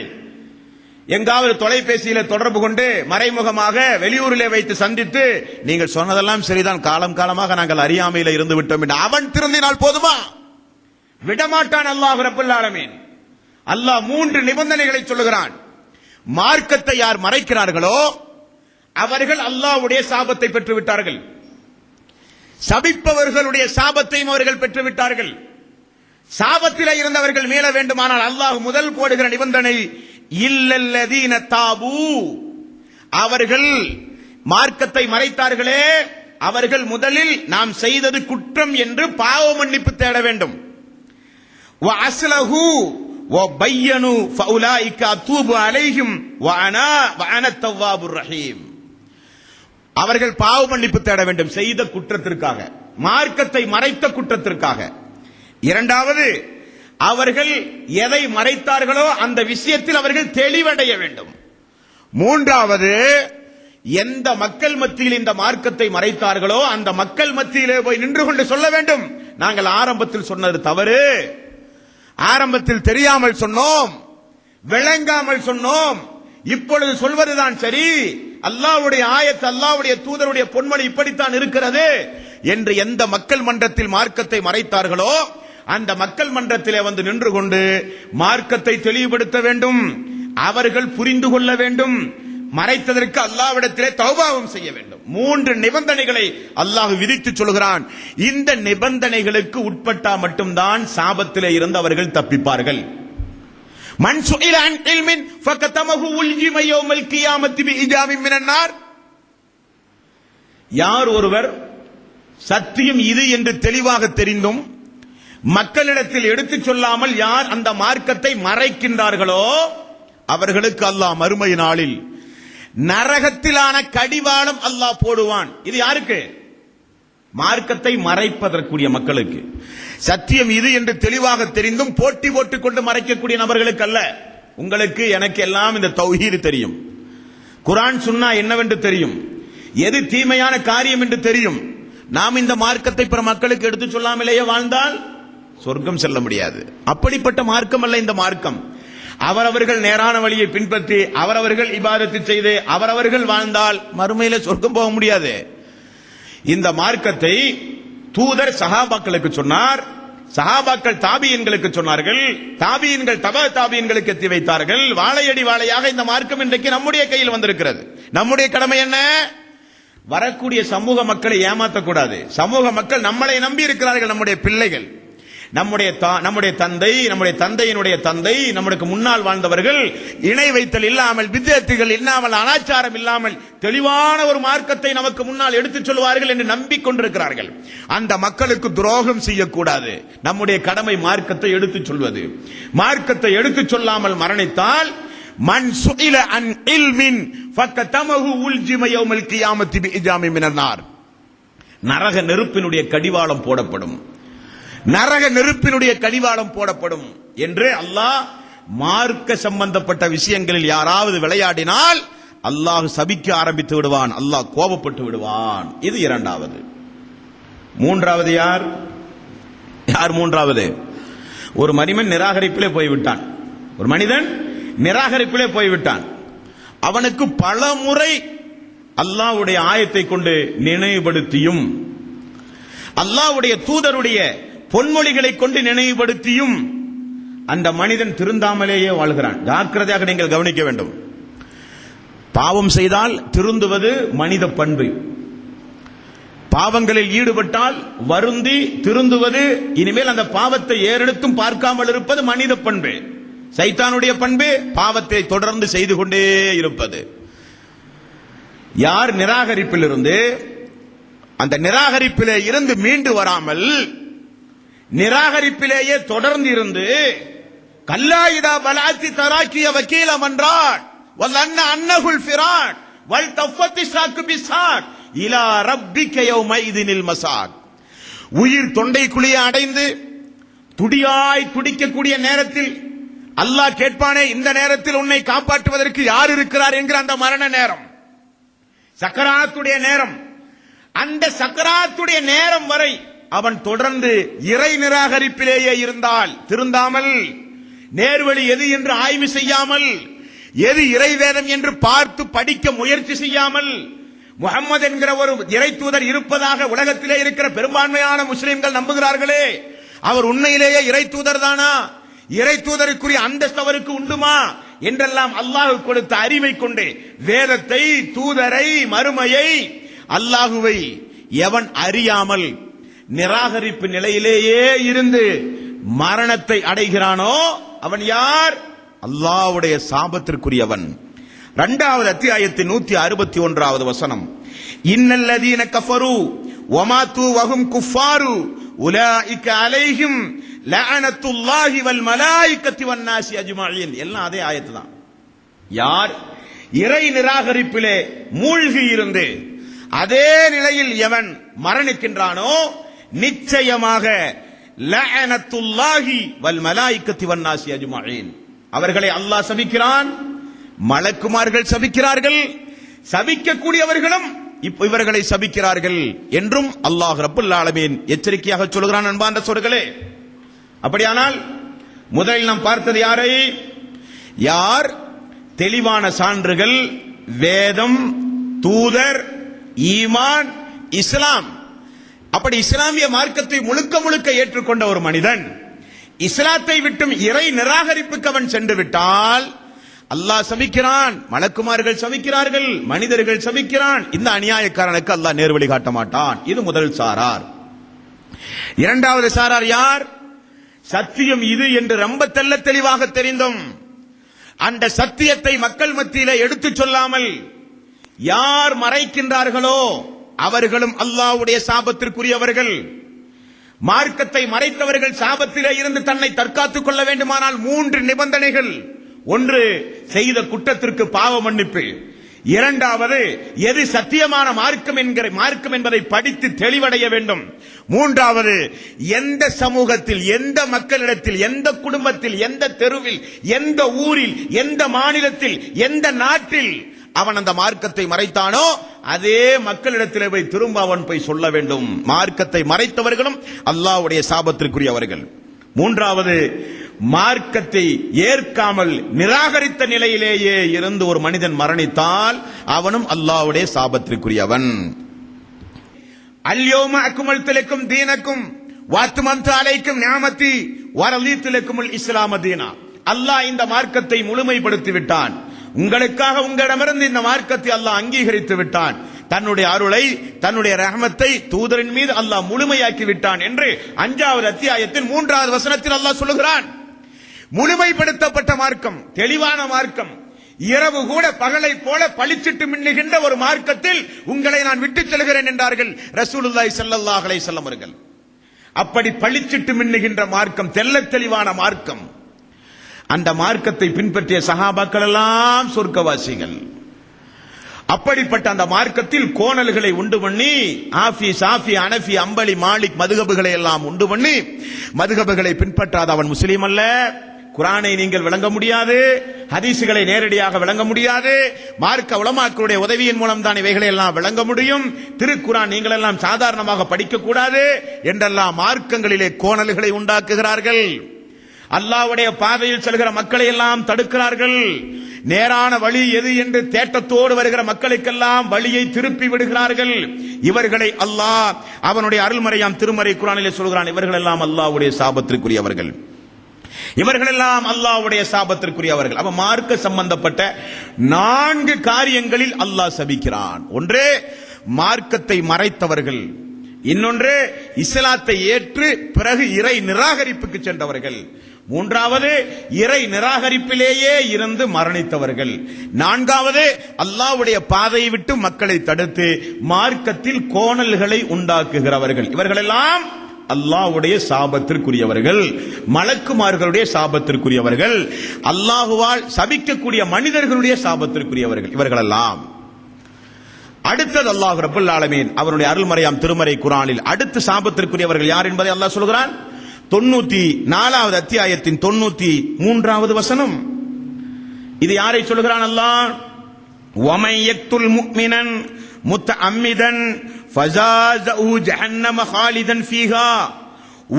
எங்காவது தொலைபேசியில தொடர்பு கொண்டு மறைமுகமாக வெளியூரிலே வைத்து சந்தித்து நீங்கள் சொன்னதெல்லாம் சரிதான், காலம் காலமாக நாங்கள் அறியாமையில இருந்து விட்டோம் என்று அவன் திருந்தினால் போதுமா? விடமாட்டான் அல்லாஹ் ரப்பல் ஆலமீன். அல்லாஹ் 3 நிபந்தனைகளை சொல்லுகிறான். மார்க்கத்தை யார் மறைக்கிறார்களோ அவர்கள் அல்லாஹ்வுடைய சாபத்தை பெற்று விட்டார்கள். சபிப்பவர்களுடைய சாபத்தையும் அவர்கள் பெற்று விட்டார்கள். சாபத்திலே இருந்தவர்கள் மீள வேண்டுமானால் அல்லாஹ் முதல் போடுகிற நிபந்தனை இல்லல்லதீன தாபு, அவர்கள் மார்க்கத்தை மறைத்தார்களே அவர்கள் முதலில் நாம் செய்தது குற்றம் என்று பாவ மன்னிப்பு தேட வேண்டும். வ அஸ்லஹு வ பையனு ஃபஉலாயிக அத்தூபு அலைஹிம் வ அன தவ்வாபுர் ரஹீம். அவர்கள் பாவ மன்னிப்பு தேட வேண்டும் செய்த குற்றத்திற்காக, மார்க்கத்தை மறைத்த குற்றத்திற்காக. இரண்டாவது, அவர்கள் எதை மறைத்தார்களோ அந்த விஷயத்தில் அவர்கள் தெளிவடைய வேண்டும். மூன்றாவது, எந்த மக்கள் மத்தியில் இந்த மார்க்கத்தை மறைத்தார்களோ அந்த மக்கள் மத்தியிலே போய் நின்று கொண்டு சொல்ல வேண்டும், நாங்கள் ஆரம்பத்தில் சொன்னது தவறு, ஆரம்பத்தில் தெரியாமல் சொன்னோம், விளங்காமல் சொன்னோம், இப்பொழுது சொல்வதுதான் சரி, அல்லாஹ்வுடைய ஆயத், அல்லாஹ்வுடைய தூதருடைய பொன்மொழி இப்படித்தான் இருக்கிறது என்று எந்த மக்கள் மன்றத்தில் மார்க்கத்தை மறைத்தார்களோ அந்த மக்கள் மன்றத்திலே வந்து நின்று கொண்டு மார்க்கத்தை தெளிவுபடுத்த வேண்டும். அவர்கள் புரிந்து கொள்ள வேண்டும். மறைத்ததற்கு அல்லாஹ்விடத்திலே தௌபாவும் செய்ய வேண்டும். 3 நிபந்தனைகளை அல்லாஹ் விதித்து சொல்கிறான். இந்த நிபந்தனைகளுக்கு உட்பட்டா மட்டும்தான் சாபத்திலே இருந்து அவர்கள் தப்பிப்பார்கள். மன் சுஇல அன் இல்மின் ஃபகதமஹு உல்ஜிம யௌமல் கியாமத்தி பிஇஜாமின் மினன் நார். யார் ஒருவர் சத்தியம் இது என்று தெளிவாக தெரிந்தும் மக்களிடத்தில் எடுத்துச் சொல்லாமல் யார் அந்த மார்க்கத்தை மறைக்கின்றார்களோ அவர்களுக்கு அல்லாஹ் மறுமை நாளில் நரகத்திலான கடிவாளம் அல்லாஹ் போடுவான். இது யாருக்கு? மார்க்கத்தை மறைப்பதற்குரிய மக்களுக்கு. சத்தியம் இது என்று தெளிவாக தெரிந்தும் போட்டி போட்டுக் கொண்டு மறைக்கக்கூடிய நபர்களுக்கு அல்ல. உங்களுக்கு எனக்கு எல்லாம் இந்த தௌஹீத் தெரியும், குர்ஆன் சுன்னா என்னவென்று தெரியும், எது தீமையான காரியம் என்று தெரியும். நாம் இந்த மார்க்கத்தை பிற மக்களுக்கு எடுத்து சொல்லாமலேயே வாழ்ந்தால் சொர்க்கம் செல்ல முடியாது. அப்படிப்பட்ட மார்க்கம் அல்ல இந்த மார்க்கம். அவரவர்கள் நேரான வழியை பின்பற்றி அவரவர்கள் இபாதத்து செய்து அவரவர்கள் வாழ்ந்தால் மறுமையில சொர்க்கம் போக முடியாது. இந்த மார்க்கத்தை தூதர் சஹாபாக்களுக்கு சொன்னார், சஹாபாக்கள் தாபியன்களுக்கு சொன்னார்கள், தாபியன்கள் தபா தாபியன்களுக்கு எத்தி வைத்தார்கள். வாழையடி வாழையாக இந்த மார்க்கம் இன்றைக்கு நம்முடைய கையில் வந்திருக்கிறது. நம்முடைய கடமை என்ன? வரக்கூடிய சமூக மக்களை ஏமாற்றக்கூடாது. சமூக மக்கள் நம்மளை நம்பி இருக்கிறார்கள். நம்முடைய பிள்ளைகள், நம்முடைய தந்தை, நம்முடைய தந்தையினுடைய தந்தை, நம்மளுக்கு முன்னால் வாழ்ந்தவர்கள் இணை வைத்தல் இல்லாமல், பித்அத்துகள் இல்லாமல், அனாச்சாரம் இல்லாமல் தெளிவான ஒரு மார்க்கத்தை நமக்கு முன்னால் எடுத்துச் சொல்வார்கள் என்று நம்பிக்கொண்டிருக்கிறார்கள். அந்த மக்களுக்கு துரோகம் செய்யக்கூடாது. நம்முடைய கடமை மார்க்கத்தை எடுத்துச் சொல்வது. மார்க்கத்தை எடுத்துச் சொல்லாமல் மரணித்தால் மன் சுஇல அன் இல்மின் ஃபகதமஹு உல்ஜிம யௌமல் கியாமத்தி பிஇஜாமின் மினன் நார். நரக நெருப்பினுடைய கடிவாளம் போடப்படும், நரக நெருப்பினுடைய கடிவாளம் போடப்படும் என்று அல்லாஹ் மார்க்க சம்பந்தப்பட்ட விஷயங்களில் யாராவது விளையாடினால் அல்லாஹ் சபிக்க ஆரம்பித்து விடுவான், அல்லாஹ் கோபப்பட்டு விடுவான். இது இரண்டாவது. மூன்றாவது யார்? மூன்றாவது, ஒரு மனிதன் நிராகரிப்பிலே போய்விட்டான். ஒரு மனிதன் நிராகரிப்பிலே போய்விட்டான். அவனுக்கு பல முறை அல்லாஹ்வுடைய ஆயத்தை கொண்டு நினைவுபடுத்தியும் அல்லாஹ்வுடைய தூதருடைய பொன்மொழிகளை கொண்டு நினைவுபடுத்தியும் அந்த மனிதன் திருந்தாமலேயே வாழ்கிறான். ஜாக்கிரதையாக நீங்கள் கவனிக்க வேண்டும். பாவம் செய்தால் திருந்துவது மனித பண்பு. பாவங்களில் ஈடுபட்டால் வருந்தி திருந்துவது, இனிமேல் அந்த பாவத்தை ஏறெடுத்தும் பார்க்காமல் இருப்பது மனித பண்பு. சைத்தானுடைய பண்பு பாவத்தை தொடர்ந்து செய்து கொண்டே இருப்பது. யார் நிராகரிப்பில் இருந்து அந்த நிராகரிப்பிலே இருந்து மீண்டு வராமல் நிராகரிப்பிலேயே தொடர்ந்து இருந்து கல்லாயிதா பலாத்தி தராக்கிய வக்கீலம் என்றான் வல்லன்ன அன்னகுல் ஃபிரான் வல் தஃபத்தி ஷாக்கு பிசாக் இலா ரப்பிக யௌமைதினில் மசாக். உயிர் தொண்டை குழியை அடைந்து துடியாய் துடிக்கக்கூடிய நேரத்தில் அல்லாஹ் கேட்பானே, இந்த நேரத்தில் உன்னை காப்பாற்றுவதற்கு யார் இருக்கிறார் என்கிற அந்த மரண நேரம், சக்கராத்துடைய நேரம். அந்த சக்கராத்துடைய நேரம் வரை அவன் தொடர்ந்து இறை நிராகரிப்பிலேயே இருந்தால், திருந்தாமல், நேர்வழி எது என்று ஆய்வு செய்யாமல், எது இறை வேதம் என்று பார்த்து படிக்க முயற்சி செய்யாமல், முஹம்மது என்கிற ஒரு இறை தூதர் இருப்பதாக உலகத்திலே இருக்கிற பெரும்பான்மையான முஸ்லிம்கள் நம்புகிறார்களே, அவர் உண்மையிலேயே இறை தூதர் தானா, இறை தூதருக்குரிய அந்தஸ்து அவருக்கு உண்டுமா என்றெல்லாம் அல்லாஹ் கொடுத்த அறிவை கொண்டு வேதத்தை, தூதரை, மறுமையை, அல்லாஹுவை எவன் அறியாமல் நிராகரிப்பு நிலையிலேயே இருந்து மரணத்தை அடைகிறானோ அவன் யார்? அல்லாஹ்வுடைய சாபத்திற்குரியவன். 2வது அத்தியாயத்தின் 161வது வசனம், இன்னல்லதீன கஃபரு வமாது வஹும் குஃபாரு உலாயிக அலைஹிம் லஅனத்துல்லாஹி வல் மலாயிகத்தி வன் நாஸி அஜ்மஈன். எல்லாம் அதே ஆயத்து தான். யார் இறை நிராகரிப்பிலே மூழ்கி இருந்து அதே நிலையில் எவன் மரணிக்கின்றானோ நிச்சயமாக லஅனத்துல்லாஹி வல் மலாயிகத்தி வன் நாஸி அஜ்மஈன், அவர்களை அல்லாஹ் சபிக்கிறான், மலக்குமார்கள் சபிக்கிறார்கள், சபிக்கக்கூடியவர்களும் இவர்களை சபிக்கிறார்கள் என்றும் அல்லாஹ் ரப்பல் ஆலமீன் எச்சரிக்கையாக சொல்கிறான். அன்பார்ந்த சகோதரர்களே, அப்படியானால் முதலில் நாம் பார்த்தது யாரை? யார் தெளிவான சான்றுகள், வேதம், தூதர், ஈமான், இஸ்லாம், அப்படி இஸ்லாமிய மார்க்கத்தை முழுக்க முழுக்க ஏற்றுக்கொண்ட ஒரு மனிதன் இஸ்லாத்தை விட்டும் இறை நிராகரிப்புக்கு அவன் சென்று விட்டால் அல்லாஹ் சபிக்கிறான், மலக்குமார்கள் சபிக்கிறார்கள், மனிதர்கள் சபிக்கிறான். இந்த அநியாயக்காரனுக்கு அல்லாஹ் நேர்வழி காட்ட மாட்டான். இது முதல் சாரார். 2வது சாரார் யார்? சத்தியம் இது என்று ரொம்ப தெள்ள தெளிவாக தெரிந்தும் அந்த சத்தியத்தை மக்கள் மத்தியிலே எடுத்துச் சொல்லாமல் யார் மறைக்கின்றார்களோ அவர்களும் அல்லாஹ்வுடைய சாபத்திற்குரியவர்கள். மார்க்கத்தை மறைத்தவர்கள் சாபத்திலே இருந்து தன்னை தற்காத்துக் கொள்ள வேண்டுமானால் 3 நிபந்தனைகள். 1, செய்த குற்றத்திற்கு பாவ மன்னிப்பு. 2வது, எது சத்தியமான மார்க்கம் என்பதை படித்து தெளிவடைய வேண்டும். 3வது, எந்த சமூகத்தில், எந்த மக்களிடத்தில், எந்த குடும்பத்தில், எந்த தெருவில், எந்த ஊரில், எந்த மாநிலத்தில், எந்த நாட்டில் அவன் அந்த மார்க்கத்தை மறைத்தானோ அதே மக்களிடத்திலே போய் திரும்ப அவன் போய் சொல்ல வேண்டும். மார்க்கத்தை மறைத்தவர்களும் அல்லாஹ்வுடைய சாபத்திற்குரியவர்கள். 3வது, மார்க்கத்தை ஏற்காமல் நிராகரித்த நிலையிலேயே இருந்து ஒரு மனிதன் மரணித்தால் அவனும் அல்லாஹ்வுடைய சாபத்திற்குரியவன். அல்யௌம அக்மல்து லக்கும் தீனக்கும் வஅத்மம்து அலைக்கும் நிஅமதி வரலீது லக்குமுல் இஸ்லாம தீனா. அல்லாஹ் இந்த மார்க்கத்தை முழுமைப்படுத்தி விட்டான், உங்களுக்காக உங்களிடமிருந்து இந்த மார்க்கத்தை அல்லாஹ் அங்கீகரித்து விட்டான், தன்னுடைய அருளை, தன்னுடைய ரஹமத்தை தூதரின் மீது அல்லாஹ் முழுமையாக்கி விட்டான் என்று 5வது அத்தியாயத்தின் 3வது வசனத்தில் அல்லாஹ் சொல்லுகிறான். முழுமைப்படுத்தப்பட்ட மார்க்கம், தெளிவான மார்க்கம், இரவு கூட பகலை போல பளிச்சிட்டு மின்னுகின்ற ஒரு மார்க்கத்தில் உங்களை நான் விட்டுச் செல்கிறேன் என்றார்கள் ரசூலுல்லாஹி ஸல்லல்லாஹு அலைஹி வஸல்லம் அவர்கள். அப்படி பளிச்சிட்டு மின்னுகின்ற மார்க்கம், தெள்ளத் தெளிவான மார்க்கம். அந்த மார்க்கத்தை பின்பற்றிய சஹாபாக்கள் எல்லாம் சொர்க்கவாசிகள். அப்படிப்பட்ட அந்த மார்க்கத்தில் கோணல்களை உண்டு பண்ணி ஆஃபி, சாஃபி, அனஃபி, அம்பலி, மாலிக் மதுஹபுகளை எல்லாம் உண்டு பண்ணி மதுஹபுகளை பின்பற்றாத அவன் முஸ்லீம் அல்ல. குர்ஆனை நீங்கள் விளங்க முடியாது, ஹதீசுகளை நேரடியாக விளங்க முடியாது, மார்க்க உலமாக்களுடைய உதவியின் மூலம் தான் இவைகளை எல்லாம் விளங்க முடியும். திருக்குர்ஆன் நீங்கள் எல்லாம் சாதாரணமாக படிக்க கூடாது என்றெல்லாம் மார்க்கங்களிலே கோணல்களை உண்டாக்குகிறார்கள். அல்லாஹ்வுடைய பாதையில் செல்கிற மக்களை எல்லாம் தடுக்கிறார்கள். நேரான வழி எது என்று தேட்டத்தோடு வருகிற மக்களுக்கெல்லாம் வழியை திருப்பி விடுகிறார்கள். இவர்களை அல்லாஹ் அவனுடைய அருள்மறையாம் திருமறை குர்ஆனிலே சொல்கிறான், இவர்கள் எல்லாம் அல்லாஹ்வுடைய சாபத்திற்குரியவர்கள், இவர்கள் எல்லாம் அல்லாஹ்வுடைய சாபத்திற்குரியவர்கள். அப்ப மார்க்க சம்பந்தப்பட்ட 4 காரியங்களில் அல்லாஹ் சபிக்கிறான். ஒன்று மார்க்கத்தை மறைத்தவர்கள், இன்னொன்று இஸ்லாத்தை ஏற்று பிறகு இறை நிராகரிப்புக்கு சென்றவர்கள், 3வது இறை நிராகரிப்பிலேயே இருந்து மரணித்தவர்கள், 4வது அல்லாஹ்வுடைய பாதையை விட்டு மக்களை தடுத்து மார்க்கத்தில் கோணல்களை உண்டாக்குகிறவர்கள். இவர்களெல்லாம் அல்லாஹ்வுடைய சாபத்திற்குரியவர்கள், மலக்குமார்களுடைய சாபத்திற்குரியவர்கள், அல்லாஹுவால் சபிக்கக்கூடிய மனிதர்களுடைய சாபத்திற்குரியவர்கள் இவர்களெல்லாம். அடுத்தது அல்லாஹ் ரப்பல் ஆலமீன் அவருடைய அருள்மறையாம் திருமறை குர்ஆனில் அடுத்து சாபத்திற்குரியவர்கள் யார் என்பதை அல்லாஹ் சொல்கிறான். 94வது அத்தியாயத்தின் 93வது வசனம். இது யாரை சொல்கிறான் அல்லாஹ்? வமை யக்துல் முஃமினன் முத்தஅம்மிதன் ஃபஸாஸஹு ஜஹன்னம ஹாலிதன் ஃபீஹா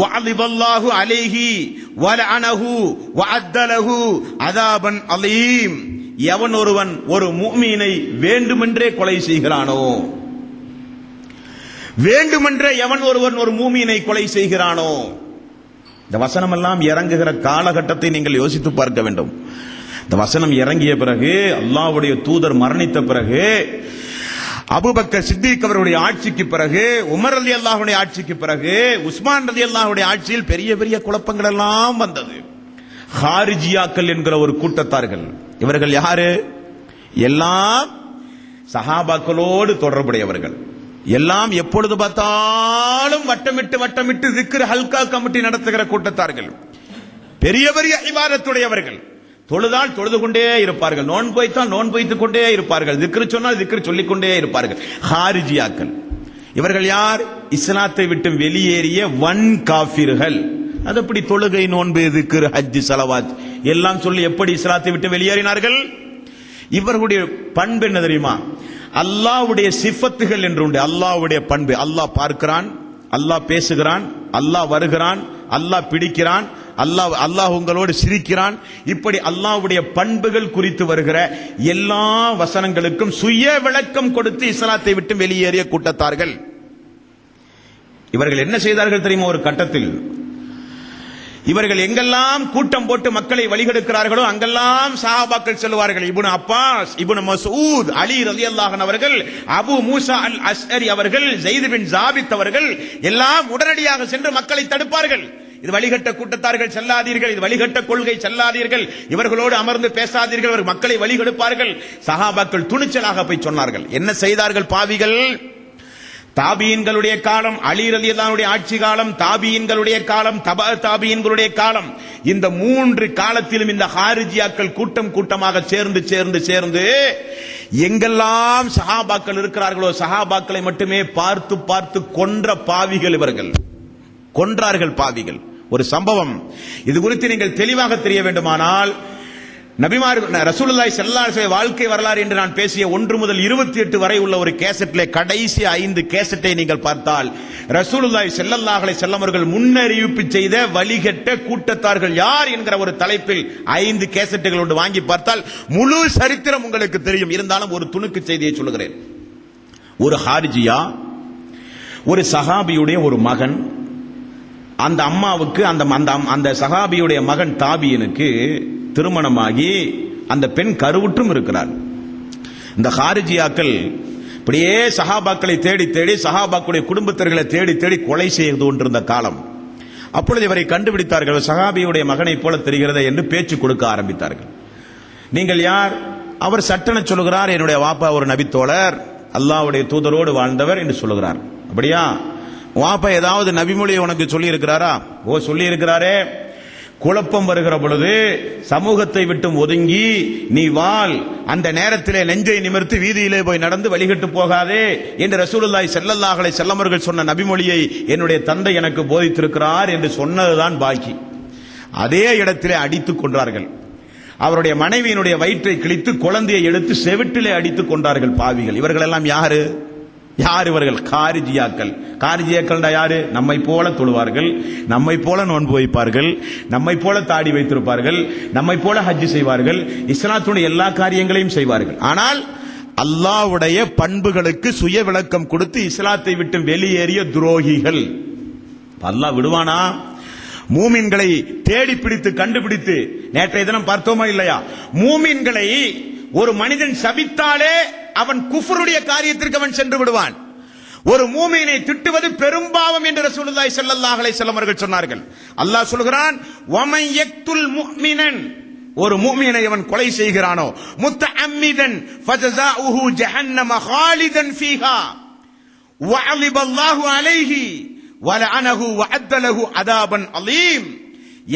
வஅலிபல்லாஹு அலைஹி வலஅனஹு வஅத்தலஹு அஸாபன் அலீம். எவன் ஒருவன் ஒரு முஃமினை வேண்டுமென்றே கொலை செய்கிறானோ, வேண்டுமென்றே எவன் ஒருவன் ஒரு முஃமினை கொலை செய்கிறானோ, இந்த வசனம் எல்லாம் இறங்குகிற காலகட்டத்தை நீங்கள் யோசித்து பார்க்க வேண்டும். இந்த வசனம் இறங்கிய பிறகு, அல்லாஹ்வுடைய தூதர் மரணித்த பிறகு, அபூபக்கர் சித்திக் அவருடைய ஆட்சிக்கு பிறகு, உமர் ரலியல்லாஹுடைய ஆட்சிக்கு பிறகு, உஸ்மான் ரலியல்லாஹுடைய ஆட்சியில் பெரிய பெரிய குழப்பங்கள் எல்லாம் வந்தது. ஹாரிஜியாக்கள் என்கிற ஒரு கூட்டத்தார்கள். இவர்கள் யாரு? எல்லாம் சஹாபாக்களோடு தொடர்புடையவர்கள். எல்லாம் எப்பொழுது பார்த்தாலும் வட்டமிட்டு வட்டமிட்டு திக்ர் ஹல்கா கமிட்டி நடத்துகிற கூட்டத்தார்கள். பெரிய பெரிய இபாதத்துடையவர்கள். தொழுதால் தொழுது கொண்டே இருப்பார்கள், நோன்பு வைத்தால் நோன்பு வைத்துக் கொண்டே இருப்பார்கள், திக்ர் சொன்னால் திக்ர் சொல்லிக் கொண்டே இருப்பார்கள். ஹாரிஜியாக்கள். இவர்கள் யார்? இஸ்லாத்தை விட்டு வெளியேறிய வன் காஃபிர்கள். அது எப்படி தொழுகை, நோன்பு, திக்ர், ஹஜ், ஸலவாத் எல்லாம் சொல்லி எப்படி இஸ்லாத்தை விட்டு வெளியேறினார்கள்? இவர்களுடைய பண்பு என்ன தெரியுமா? அல்லாஹ்வுடைய சிஃபத்துகள் என்று உண்டு. அல்லாஹ்வுடைய பண்பு. அல்லாஹ் பார்க்கிறான், அல்லாஹ் பேசுகிறான், அல்லாஹ் வருகிறான், அல்லாஹ் பிடிக்கிறான், அல்லாஹ் உங்களோடு சிரிக்கிறான். இப்படி அல்லாஹ்வுடைய பண்புகள் குறித்து வருகிற எல்லா வசனங்களுக்கும் சுய விளக்கம் கொடுத்து இஸ்லாத்தை விட்டு வெளியேறிய கூட்டத்தார்கள். இவர்கள் என்ன செய்தார்கள் தெரியுமா? ஒரு கட்டத்தில் இவர்கள் எங்கெல்லாம் கூட்டம் போட்டு மக்களை வழிகெடுக்கிறார்களோ அங்கெல்லாம் சஹாபாக்கள் செல்வார்கள். இப்னு அப்பாஸ், இப்னு மஸ்ஊத், அலி ரலியல்லாஹு அன்ஹு அவர்கள், அபு மூசா அல் அஷ்அரி அவர்கள், ஸைத் பின் ஜாபித் அவர்கள் எல்லாம் உடனடியாக சென்று மக்களை தடுப்பார்கள். இது வழிகட்ட கூட்டத்தார்கள், செல்லாதீர்கள். இது வழிகட்ட கொள்கை, செல்லாதீர்கள். இவர்களோடு அமர்ந்து பேசாதீர்கள். இவர் மக்களை வழிகெடுப்பார்கள். சஹாபாக்கள் துணிச்சலாக போய் சொன்னார்கள். என்ன செய்தார்கள் பாவிகள்? தாபியின்களுடைய காலம், அலி ரலியல்லாஹுடைய ஆட்சி காலம், தாபியின்களுடைய காலம், தபா தாபியின்களுடைய காலம், இந்த 3 காலத்திலும் இந்த ஹாரிஜியாக்கள் கூட்டம் கூட்டமாக சேர்ந்து எங்கெல்லாம் சஹாபாக்கள் இருக்கிறார்களோ சஹாபாக்களை மட்டுமே பார்த்து பார்த்து கொன்ற பாவிகள் இவர்கள். கொன்றார்கள் பாவிகள். ஒரு சம்பவம், இது குறித்து நீங்கள் தெளிவாக தெரிய வேண்டுமானால், நபிமார் ரசூலுல்லாஹி ஸல்லல்லாஹு அலைஹி வஸல்லம் வாழ்க்கை வரலாறு என்று நான் பேசிய 1 முதல் 28 வரை உள்ள ஒரு கேசட்டிலே கடைசி 5 கேசட்டை நீங்கள் பார்த்தால், ரசூலுல்லாஹி ஸல்லல்லாஹு அலைஹி வஸல்லம் அவர்கள் முன்னறிவிப்பு செய்த வழிகட்ட கூட்டத்தார்கள் யார் என்கிற ஒரு தலைப்பில் 5 கேசட்டுகள் ஒன்று வாங்கி பார்த்தால் முழு சரித்திரம் உங்களுக்கு தெரியும். இருந்தாலும் ஒரு துணுக்கு செய்தியை சொல்லுகிறேன். ஒரு ஹாரிஜியா, ஒரு சஹாபியுடைய ஒரு மகன், அந்த அம்மாவுக்கு அந்த சஹாபியுடைய மகன் தாபியனுக்கு திருமணமாகி அந்த பெண் கருவுற்றும் இருக்கிறார். இந்த ஹாரிஜியாக்கள் இப்படியே சஹாபாக்களை தேடி தேடி சஹாபாக்களுடைய குடும்பத்தர்களை தேடி தேடி கொலை செய்து கொண்டிருந்த காலம். அப்பொழுது இவரை கண்டுபிடித்தார்கள். சஹாபியுடைய மகனை போல தெரிகிறதே என்று பேச்சு கொடுக்க ஆரம்பித்தார்கள். நீங்கள் யார்? அவர் சட்டென சொல்லுகிறார், என்னுடைய வாப்பா ஒரு நபித்தோழர், அல்லாஹ்வுடைய தூதரோடு வாழ்ந்தவர் என்று சொல்லுகிறார். அப்படியா? வாப்பா ஏதாவது நபிமொழியை உனக்கு சொல்லி இருக்கிறாரா? ஓ, சொல்லி இருக்கிறாரே. குழப்பம் வருகிற பொழுது சமூகத்தை விட்டு ஒதுங்கி நீ வாழ், அந்த நேரத்திலே நெஞ்சை நிமிர்த்தி வீதியிலே போய் நடந்து வழிகட்டு போகாதே என்று ரசூலுல்லாஹி ஸல்லல்லாஹு அலைஹி வஸல்லம் அவர்கள் சொன்ன நபிமொழியை என்னுடைய தந்தை எனக்கு போதித்திருக்கிறார் என்று சொன்னதுதான் பாக்கி. அதே இடத்திலே அடித்துக் கொன்றார்கள். அவருடைய மனைவியினுடைய வயிற்றை கிழித்து குழந்தையை எடுத்து செவிட்டிலே அடித்துக் கொண்டார்கள் பாவிகள். இவர்கள் எல்லாம் யாரு? இவர்கள்? காரிஜியாக்கள். காரிஜியாக்கள் யாரு? நம்மை போல தொழுவார்கள், நம்மை போல நோன்பு வைப்பார்கள், நம்மை போல தாடி வைத்திருப்பார்கள், நம்மை போல ஹஜ் செய்வார்கள், இஸ்லாத்துடைய எல்லா காரியங்களையும் செய்வார்கள். ஆனால் அல்லாஹ்வுடைய பண்புகளுக்கு சுய விளக்கம் கொடுத்து இஸ்லாத்தை விட்டு வெளியேறிய துரோகிகள். அல்லாஹ் விடுவானா? மூமின்களை தேடி பிடித்து கண்டுபிடித்து, நேற்றைய தினம் பார்த்தோமா இல்லையா, மூமின்களை ஒரு மனிதன் சபித்தாலே அவன் குஃப்ருடைய காரியத்திற்கு அவன் சென்று விடுவான். ஒரு மூமினை திட்டுவது பெரும்பாவம் என்று ரசூலுல்லாஹி ஸல்லல்லாஹு அலைஹி வஸல்லம் அவர்கள் சொன்னார்கள். அல்லாஹ் சொல்கிறான், வமன் யக்துல் முஃமினன், ஒரு மூமினை அவன் கொலை செய்கிறானோ, முத்தஅம்மிதன் ஃபஜஸாஉஹு ஜஹன்னம ஹாலிதன் ஃபீஹா வஅலிபல்லாஹு அலைஹி வலஅனஹு வஅத்தலஹு அஸாபன் அலீம்.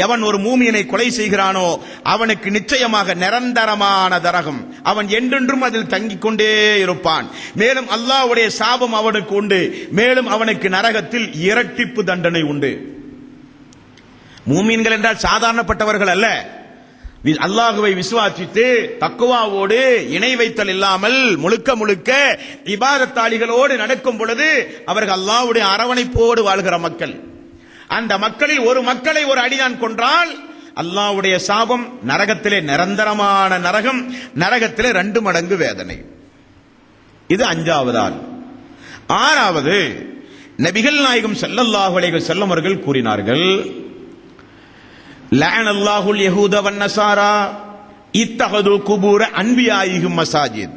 எவன் ஒரு மூமியனை கொலை செய்கிறானோ அவனுக்கு நிச்சயமாக நிரந்தரமான நரகம், அவன் என்றென்றும் அதில் தங்கிக் கொண்டே இருப்பான். மேலும் அல்லாஹ்வுடைய சாபம் அவனுக்கு உண்டு. மேலும் அவனுக்கு நரகத்தில் இரட்டிப்பு தண்டனை உண்டு. மூமின்கள் என்றால் சாதாரணப்பட்டவர்கள் அல்ல. அல்லாஹுவை விசுவாசித்து தக்குவாவோடு இணை வைத்தல் இல்லாமல் முழுக்க முழுக்க இபாதத்தாளிகளோடு நடக்கும் பொழுது அவர்கள் அல்லாஹ்வுடைய அரவணைப்போடு வாழ்கிற மக்கள். அந்த மக்களில் ஒரு மக்களை ஒரு அடியான் கொன்றால் அல்லாஹ்வுடைய சாபம், நரகத்திலே நிரந்தரமான நரகம், நரகத்திலே 2 மடங்கு வேதனை. இது 5வது ஆள். 6வது, நபிகள் நாயகம் ஸல்லல்லாஹு அலைஹி வஸல்லம் அவர்கள் கூறினார்கள், லஅனல்லாஹுல் யஹூத வன் நஸாரா இத்தஹது குபூர அன்பியாயிஹிம் மசாஜித்.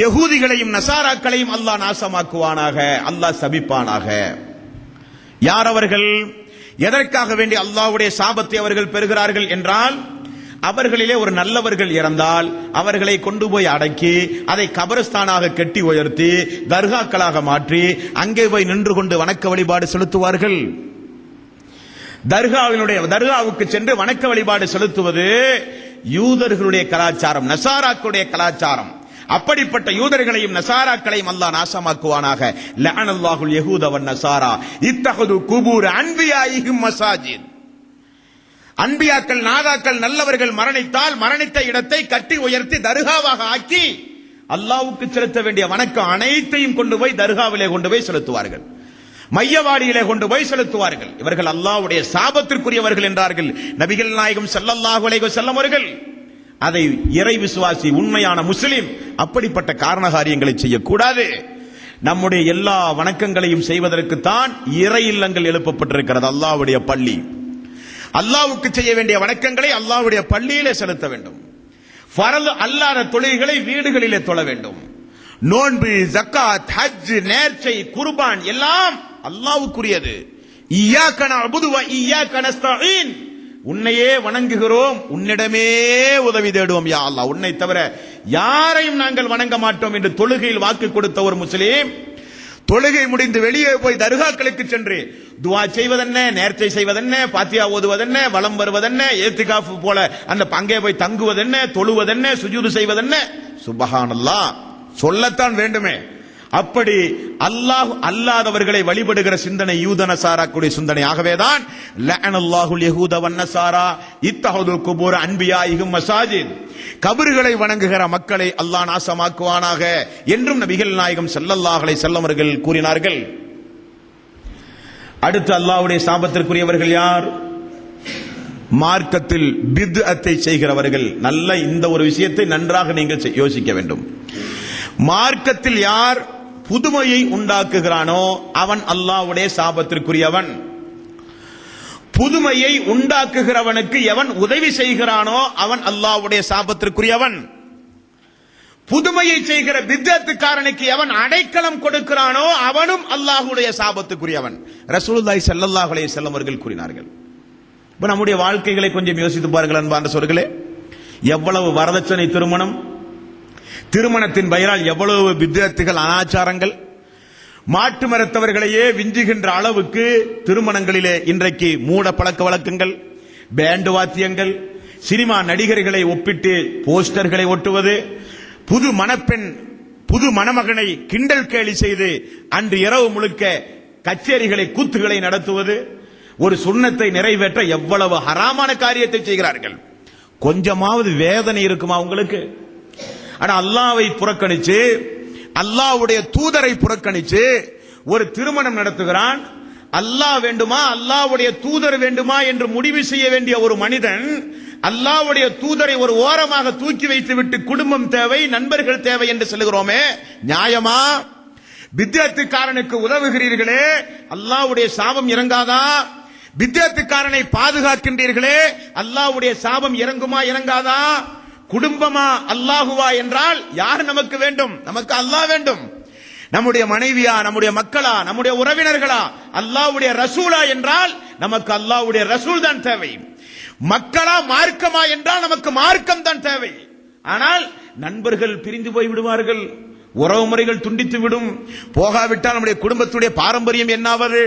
யஹூதிகளையும் நசாராக்களையும் அல்லாஹ் நாசமாக்குவானாக, அல்லாஹ் சபிப்பானாக. யார் அவர்கள்? எதற்காக வேண்டி அல்லாஹ்வுடைய சாபத்தை அவர்கள் பெறுகிறார்கள் என்றால், அவர்களிலே ஒரு நல்லவர்கள் இறந்தால் அவர்களை கொண்டு போய் அடக்கி அதை கபரஸ்தானாக கட்டி உயர்த்தி தர்காக்களாக மாற்றி அங்கே போய் நின்று கொண்டு வணக்க வழிபாடு செலுத்துவார்கள். தர்காவுக்கு சென்று வணக்க வழிபாடு செலுத்துவது யூதர்களுடைய கலாச்சாரம், நசாராக்களுடைய கலாச்சாரம். அப்படிப்பட்ட யூதர்களையும் நசாராக்களையும் அல்லாஹ் நாசமாக்குவானாக. லஅனல்லாஹுல் யஹூத வன் நசாரா இத்தஹது குபூர அன்பியாயிஹிம் மசாஜித். அன்பியாக்கள், நாதாக்கள், நல்லவர்கள் மரணித்தால் மரணித்த இடத்தை கட்டி உயர்த்தி தர்காவாக ஆக்கி அல்லாஹ்வுக்கு செலுத்த வேண்டிய வணக்கம் அனைத்தையும் கொண்டு போய் தர்காவிலே கொண்டு போய் செலுத்துவார்கள், மையவாடியிலே கொண்டு போய் செலுத்துவார்கள். இவர்கள் அல்லாஹ்வுடைய சாபத்திற்குரியவர்கள் என்றார்கள் நபிகள் நாயகம் ஸல்லல்லாஹு அலைஹி வஸல்லம் அவர்கள். அதை இறை விசுவாசி, உண்மையான முஸ்லிம் அப்படிப்பட்ட காரணகாரியங்களை செய்யக்கூடாது. நம்முடைய எல்லா வணக்கங்களையும் செய்வதற்கு தான் இறை இல்லங்கள் எழுப்பப்பட்டிருக்கிறது. அல்லாஹ்வுடைய பள்ளி, அல்லாஹ்வுக்கு செய்ய வேண்டிய வணக்கங்களை அல்லாஹ்வுடைய பள்ளியிலே செலுத்த வேண்டும். ஃபரல் அல்லாத தொழுகைகளை வீடுகளிலே தொழ வேண்டும். நோன்பு, ஜக்காத், ஹஜ், நேர்ச்சை, குர்பான் எல்லாம் அல்லாஹ்வுக்குரியது. இய்யாக நஅபுது வ இய்யாக நஸ்தஈன். உன்னையே வணங்குகிறோம், உன்னிடமே உதவி தேடுவோம் யா அல்லாஹ், உன்னை தவிர யாரையும் நாங்கள் வணங்க மாட்டோம் என்று தொழுகையில் வாக்கு கொடுத்த ஒரு முஸ்லிம் தொழுகை முடிந்து வெளியே போய் தர்காக்களுக்கு சென்று துஆ செய்வதென்ன, நேர்ச்சை செய்வதென்ன, பாத்தியா ஓதுவதென்ன, வலம் வருவதென்ன, ஏத்திகாஃப் போல அந்த பங்கே போய் தங்குவதென்ன, தொழுவதென்ன, சுஜூது செய்வதென்ன, சுப்ஹானல்லாஹ் சொல்லத்தான் வேண்டுமே. அப்படி அல்லாஹ் அல்லாதவர்களை வழிபடுகிற சிந்தனை யூத நசாராக்குடைய சிந்தனை. ஆகவேதான் லஅனல்லாஹுல் யஹூத வன் நசாரா இத்தஹது குபூர அன்பியாயிஹிம் மசாஜித். கபர்களை வணங்குகிற மக்களை அல்லாஹ் நாசமாக்குவானாக என்றும் நபிகள் நாயகம் ஸல்லல்லாஹு அலைஹி வஸல்லம் அவர்கள் கூறினார்கள். அடுத்து அல்லாஹ்வுடைய சாபத்திற்குரியவர்கள் யார்? மார்க்கத்தில் பித்அத்தை செய்கிறவர்கள். நல்ல இந்த ஒரு விஷயத்தை நன்றாக நீங்கள் யோசிக்க வேண்டும். மார்க்கத்தில் யார் புதுமையை உண்டாக்குகிறானோ அவன் அல்லாஹ்வுடைய சாபத்திற்குரியவன். புதுமையை உண்டாக்குகிறவனுக்கு எவன் உதவி செய்கிறானோ அவன் அல்லாஹ்வுடைய சாபத்திற்குரியவன். புதுமையை செய்கிற பித்அத்துக்காரனுக்கு எவன் அடைக்கலம் கொடுக்கிறானோ அவனும் அல்லாஹ்வுடைய சாபத்துக்குரியவன். ரசூலுல்லாஹி ஸல்லல்லாஹு அலைஹி வஸல்லம் அவர்கள் கூறினார்கள். இப்ப நம்முடைய வாழ்க்கைகளை கொஞ்சம் யோசித்து பாருங்கள் அன்பார்ந்த சகோதரர்களே. எவ்வளவு வரதட்சணை திருமணம், திருமணத்தின் பெயரால் எவ்வளவு பித்அத்துகள், அனாச்சாரங்கள், மாட்டு மரத்தவர்களையே விஞ்சுகின்ற அளவுக்கு திருமணங்களிலே இன்றைக்கு மூட பழக்க வழக்கங்கள், பேண்டு வாத்தியங்கள், சினிமா நடிகர்களை ஒப்பிட்டு போஸ்டர்களை ஒட்டுவது, புது மணப்பெண் புது மணமகனை கிண்டல் கேலி செய்து அன்று இரவு முழுக்க கச்சேரிகளை, கூத்துகளை நடத்துவது, ஒரு சுன்னத்தை நிறைவேற்ற எவ்வளவு ஹராமான காரியத்தை செய்கிறார்கள். கொஞ்சமாவது வேதனை இருக்குமா உங்களுக்கு? ஆனா அல்லாஹ்வை புறக்கணிச்சு, அல்லாஹ்வுடைய தூதரை புறக்கணிச்சு ஒரு திருமணம் நடத்துகிறான். அல்லாஹ் வேண்டுமா, அல்லாஹ்வுடைய தூதர் வேண்டுமா என்று முடிவு செய்ய வேண்டிய ஒரு மனிதன் அல்லாஹ்வுடைய தூதரை ஒரு ஓரமாக தூக்கி வைத்துவிட்டு குடும்பம் தேவை, நண்பர்கள் தேவை என்று சொல்லுகிறோமே, நியாயமா? பித்அத்துக்காரனுக்கு உதவுகிறீர்களே, அல்லாஹ்வுடைய சாபம் இறங்காதா? பித்அத்துக்காரனை பாதுகாக்கின்றீர்களே, அல்லாஹ்வுடைய சாபம் இறங்குமா இறங்காதா? குடும்பமா அல்லாஹுவா என்றால் யார் நமக்கு வேண்டும்? நமக்கு அல்லாஹ் வேண்டும். நம்முடைய மனைவியா, நம்முடைய மக்களா, நம்முடைய உறவினர்களா, அல்லாஹ்வுடைய ரசூலா என்றால் நமக்கு அல்லாஹ்வுடைய ரசூல் தான் தேவை. மக்களா, மார்க்கமா என்றால் நமக்கு மார்க்கம் தான் தேவை. ஆனால் நண்பர்கள் பிரிந்து போய் விடுவார்கள், உறவு முறைகள் துண்டித்து விடும். போகாவிட்டால் நம்முடைய குடும்பத்துடைய பாரம்பரியம் என்னாவது,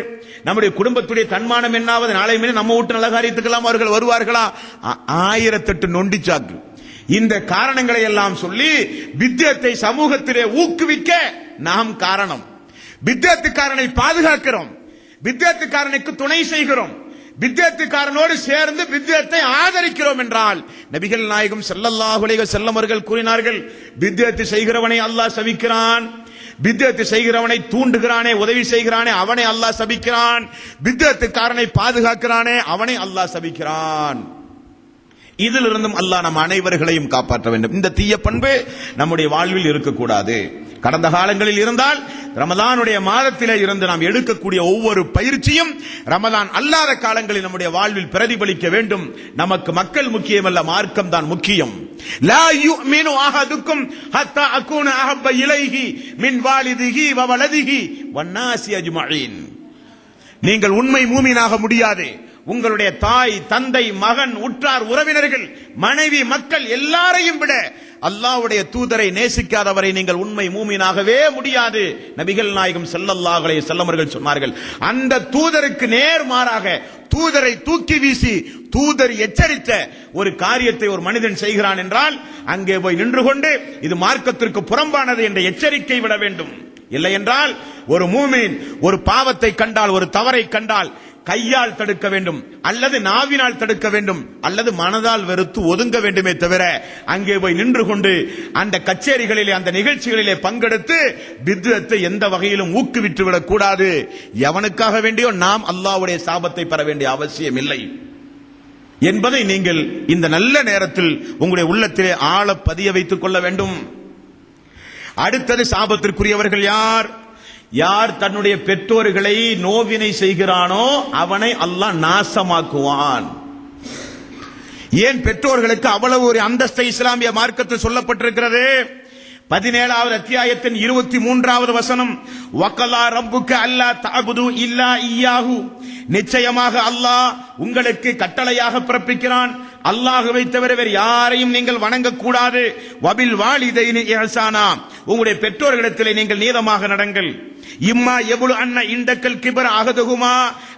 நம்முடைய குடும்பத்துடைய தன்மானம் என்னாவது? நாளை மீது நம்ம வீட்டு நல்ல காரியத்துக்கெல்லாம் அவர்கள் வருவார்களா? 1008 நொண்டிச்சாக்கு. இந்த காரணங்களை எல்லாம் சொல்லி பித்அத்தை சமூகத்திலே ஊக்குவிக்க நாம் காரணம். பித்அத்துக்காரனை பாதுகாக்கிறோம், பித்அத்துக்காரனுக்கு துணை செய்கிறோம். பித்அத்துக்காரனோடு சேர்ந்து பித்அத்தை ஆதரிக்கிறோம் என்றால் நபிகள் நாயகம் ஸல்லல்லாஹு அலைஹி வஸல்லம் அவர்கள் கூறினார்கள், பித்அத்து செய்கிறவனை அல்லாஹ் சபிக்கிறான், பித்அத்து செய்கிறவனை தூண்டுகிறானே, உதவி செய்கிறானே, அவனை அல்லாஹ் சபிக்கிறான், பித்அத்துக்காரனை பாதுகாக்கிறானே, அவனை அல்லாஹ் சபிக்கிறான். இதிலிருந்தும் அல்லாஹ் நம் அனைவர்களையும் காப்பாற்ற வேண்டும். இந்த தீய பண்பு நம்முடைய வாழ்வில் இருக்கக்கூடாது. கடந்த காலங்களில் இருந்தால் ரமலானுடைய மாதத்திலே இருந்து நாம் எடுக்கக்கூடிய ஒவ்வொரு பயிற்சியும் ரமலான் அல்லாத காலங்களில் நம்முடைய வாழ்வில் பிரதிபலிக்க வேண்டும். நமக்கு மக்கள் முக்கியமல்ல, மார்க்கம் தான் முக்கியம். லா யுமினு அஹதுக்கும் ஹத்தா அகூன அஹப்ப இலைஹி மின் வாலிதிஹி வ வலதிஹி வன்னாசி அஜ்மஈன். நீங்கள் உண்மை மூமினாக முடியாது. உங்களுடைய தாய், தந்தை, மகன், உற்றார், உறவினர்கள், மனைவி, மக்கள் எல்லாரையும் விட அல்லாஹ்வுடைய தூதரை நேசிக்காதவரை நீங்கள் உண்மை மூமினாகவே முடியாது. நபிகள் நாயகம் ஸல்லல்லாஹு அலைஹி வஸல்லம் அவர்கள் சொன்னார்கள். அந்த தூதருக்கு நேர்மாறாக தூதரை தூக்கி வீசி தூதர் எச்சரித்த ஒரு காரியத்தை ஒரு மனிதன் செய்கிறான் என்றால் அங்கே போய் நின்று கொண்டு இது மார்க்கத்திற்கு புறம்பானது என்ற எச்சரிக்கை விட வேண்டும். இல்லை என்றால் ஒரு மூமின் ஒரு பாவத்தை கண்டால், ஒரு தவறை கண்டால் கையால் தடுக்க வேண்டும், அல்லது நாவினால் தடுக்க வேண்டும், அல்லது மனதால் வெறுத்து ஒதுங்க வேண்டுமே தவிர அங்கே போய் நின்று கொண்டு அந்த கச்சேரிகளிலே, அந்த நிகழ்ச்சிகளிலே பங்கெடுத்து பித்அத்தை எந்த வகையிலும் ஊக்குவித்து விடக் கூடாது. எவனுக்காக வேண்டியோ நாம் அல்லாஹ்வுடைய சாபத்தை பெற வேண்டிய அவசியம் இல்லை என்பதை நீங்கள் இந்த நல்ல நேரத்தில் உங்களுடைய உள்ளத்திலே ஆழ பதிய வைத்துக் கொள்ள வேண்டும். அடுத்தது சாபத்திற்குரியவர்கள் யார்? யார் தன்னுடைய பெற்றோர்களை நோவினை செய்கிறானோ அவனை அல்லாஹ் நாசமாக்குவான். ஏன் பெற்றோர்களுக்கு அவ்வளவு ஒரு அந்தஸ்தை இஸ்லாமிய மார்க்கத்தில் சொல்லப்பட்டிருக்கிறது? 17வது அத்தியாயத்தின் 23வது வசனம், வக்கலா ரப்புக்க அல்லா தஅபுது இல்லா இய்யாஹு. நிச்சயமாக அல்லாஹ் உங்களுக்கு கட்டளையாக பிறப்பிக்கிறான், அல்லாஹ்வை தவிர வேறு யாரையும் நீங்கள் வணங்கக்கூடாது. வபில் வாலிதைனி இஹ்சானா. உங்களுடைய பெற்றோர்களிடத்திலே நீங்கள் நீதமாக நடங்கள். இம்மா எபுலு அன்ன இண்டக்கல் கிபர அகதுகுமா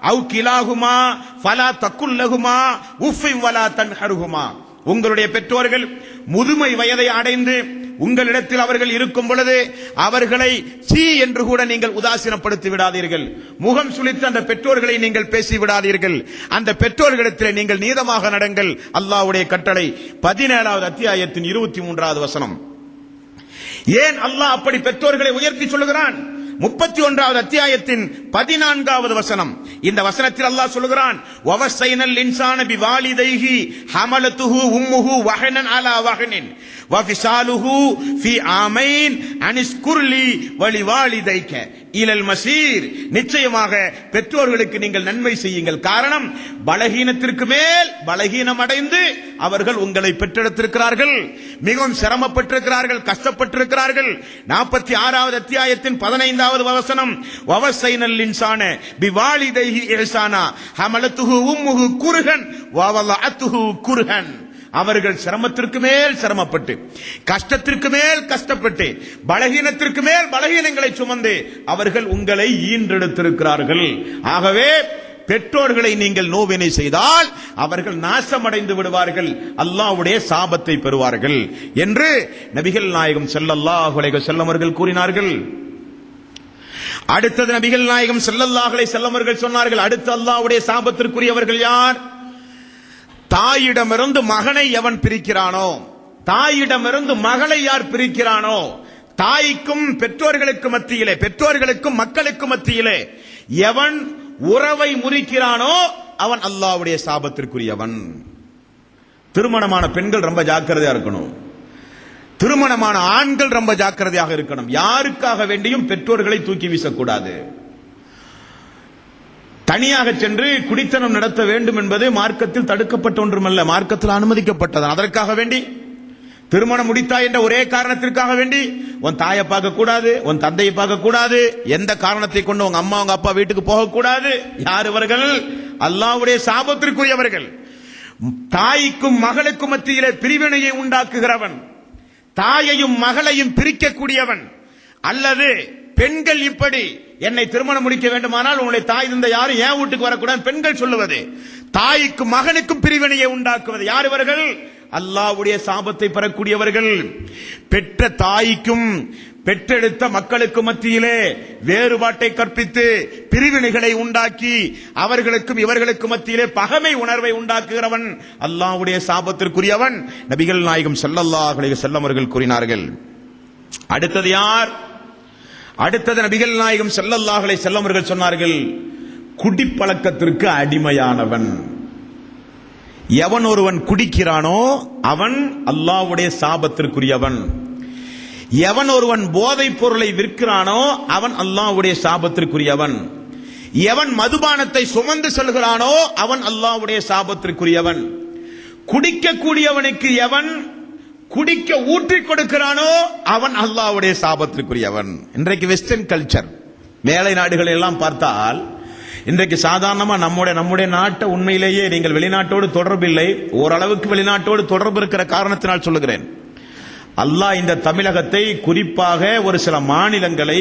அவு கிலாகுமா ஃபலா தக்குல்லகுமா உஃபி வலா தன்ஹருகுமா. உங்களுடைய பெற்றோர்கள் முதுமை வயதை அடைந்து உங்களிடத்தில் அவர்கள் இருக்கும் பொழுது அவர்களை சீ என்று கூட நீங்கள் உதாசீனப்படுத்தி விடாதீர்கள். முகம் சுளித்து அந்த பெற்றோர்களை நீங்கள் பேசி விடாதீர்கள். அந்த பெற்றோர்களிடத்தில் நீங்கள் நீதமாக நடங்கள். அல்லாஹ்வுடைய கட்டளை 17வது அத்தியாயத்தின் 23வது வசனம். ஏன் அல்லாஹ் அப்படி பெற்றோர்களை உயர்த்தி சொல்லுகிறான்? 31வது அத்தியாயத்தின் 14வது வசனம். இந்த வசனத்தில் அல்லாஹ் சொல்லுகிறான், வவஸைனல் இன்சான பிவாலிதைஹி ஹமலத்துஹு உம்முஹு வஹனன் அலா வஹனின் வஃபிசாலுஹு ஃபி ஆமைன் அனிஸ்குர்லி வலிவாலிதைக இலல் மசீர். நிச்சயமாக பெற்றோர்களுக்கு நீங்கள் நன்மை செய்யுங்கள். காரணம், பலகீனத்திற்கு மேல் பலகீனம் அடைந்து அவர்கள் உங்களை பெற்றெடுத்திருக்கிறார்கள், மிகவும் சிரமப்பட்டிருக்கிறார்கள், கஷ்டப்பட்டிருக்கிறார்கள். 46வது அத்தியாயத்தின் 15வது வசனம், வவஸைனல் இன்சான பிவாலிதைஹி இஹ்சானா ஹமலத்துஹு உம்முஹு குர்ஹன் வவலஅத்துஹு குர்ஹன். அவர்கள் சிரமத்திற்கு மேல் சிரமப்பட்டு, கஷ்டத்திற்கு மேல் கஷ்டப்பட்டு, பலகீனத்திற்கு மேல் பலகீனங்களை சுமந்து அவர்கள் உங்களை ஈன்றெடுத்திருக்கிறார்கள். ஆகவே பெற்றோர்களை நீங்கள் நோவினை செய்தால் அவர்கள் நாசமடைந்து விடுவார்கள், அல்லாஹ்வுடைய சாபத்தை பெறுவார்கள் என்று நபிகள் நாயகம் ஸல்லல்லாஹு அலைஹி வஸல்லம் அவர்கள் கூறினார்கள். அடுத்தது நபிகள் நாயகம் ஸல்லல்லாஹு அலைஹி வஸல்லம் அவர்கள் சொன்னார்கள், அடுத்து அல்லாஹ்வுடைய சாபத்திற்குரியவர்கள் யார்? தாயிடமிருந்து மகனை எவன் பிரிக்கிறானோ, தாயிடமிருந்து மகளை யார் பிரிக்கிறானோ, தாய்க்கும் பெற்றோர்களுக்கு மத்தியிலே, பெற்றோர்களுக்கும் மக்களுக்கு மத்தியிலே எவன் உறவை முறிக்கிறானோ அவன் அல்லாஹ்வுடைய சாபத்திற்குரியவன். திருமணமான பெண்கள் ரொம்ப ஜாக்கிரதையா இருக்கணும், திருமணமான ஆண்கள் ரொம்ப ஜாக்கிரதையாக இருக்கணும். யாருக்காக வேண்டியும் பெற்றோர்களை தூக்கி வீசக்கூடாது. தனியாக சென்று குடித்தனம் நடத்த வேண்டும் என்பது மார்க்கத்தில் தடுக்கப்பட்ட ஒன்றுமல்ல, மார்க்கத்தில் அனுமதிக்கப்பட்டது. அதற்காக வேண்டி திருமணம் முடித்தா என்ற ஒரே காரணத்திற்காக வேண்டி உன் தாயை பார்க்க கூடாது, உன் தந்தையை பார்க்க கூடாது, எந்த காரணத்தை கொண்டு உங்க அம்மா உங்க அப்பா வீட்டுக்கு போக கூடாது. யார் இவர்கள்? அல்லாஹ்வுடைய சாபத்திற்குரியவர்கள். தாய்க்கும் மகளுக்கும் மத்தியிலே பிரிவினையை உண்டாக்குகிறவன், தாயையும் மகளையும் பிரிக்கக்கூடியவன். அல்லது பெண்கள் இப்படி என்னை திருமணம் முடிக்க வேண்டுமானால் உங்களுடைய தாய் தந்தை யாரும் என் வீட்டுக்கு வரக்கூடாது பெண்கள் சொல்லுவது, தாய்க்கும் மகனுக்கும் பிரிவினையை உண்டாக்குவது. யார் இவர்கள்? அல்லாஹ்வுடைய சாபத்தை பெறக்கூடியவர்கள். பெற்ற தாய்க்கும் பெற்றெடுத்த மக்களுக்கு மத்தியிலே வேறுபாட்டை கற்பித்து பிரிவினைகளை உண்டாக்கி அவர்களுக்கும் இவர்களுக்கு மத்தியிலே பகைமை உணர்வை உண்டாக்குகிறவன் அல்லாஹ்வுடைய சாபத்திற்குரியவன். நபிகள் நாயகம் ஸல்லல்லாஹு அலைஹி வஸல்லம் அவர்கள் கூறினார்கள். அடுத்தது யார்? அடுத்தது நபிகள் நாயகம் ஸல்லல்லாஹு அலைஹி வஸல்லம் அவர்கள் சொன்னார்கள், குடிப்பழக்கத்திற்கு அடிமையானவன். எவன் ஒருவன் குடிக்கிறானோ அவன் அல்லாஹ்வுடைய சாபத்திற்குரியவன். எவன் ஒருவன் போதைப் பொருளை விற்கிறானோ அவன் அல்லாஹ்வுடைய சாபத்திற்குரியவன். எவன் மதுபானத்தை சுமந்து செல்கிறானோ அவன் அல்லாஹ்வுடைய சாபத்திற்குரியவன். குடிக்கக்கூடியவனுக்கு எவன் குடிக்க ஊற்றி கொடுக்கிறானோ அவன் அல்லாஹ்வுடைய சாபத்திற்குரியவன். இன்றைக்கு வெஸ்டர்ன் கல்ச்சர் மேலை நாடுகள் எல்லாம் பார்த்தால் இன்றைக்கு சாதாரணமா நம்முடைய நாட்டை உண்மையிலேயே நீங்கள் வெளிநாட்டோடு தொடர்பு இல்லை, ஓரளவுக்கு வெளிநாட்டோடு தொடர்பு இருக்கிற காரணத்தினால் சொல்லுகிறேன். அல்லாஹ் இந்த தமிழகத்தை, குறிப்பாக ஒரு சில மாநிலங்களை,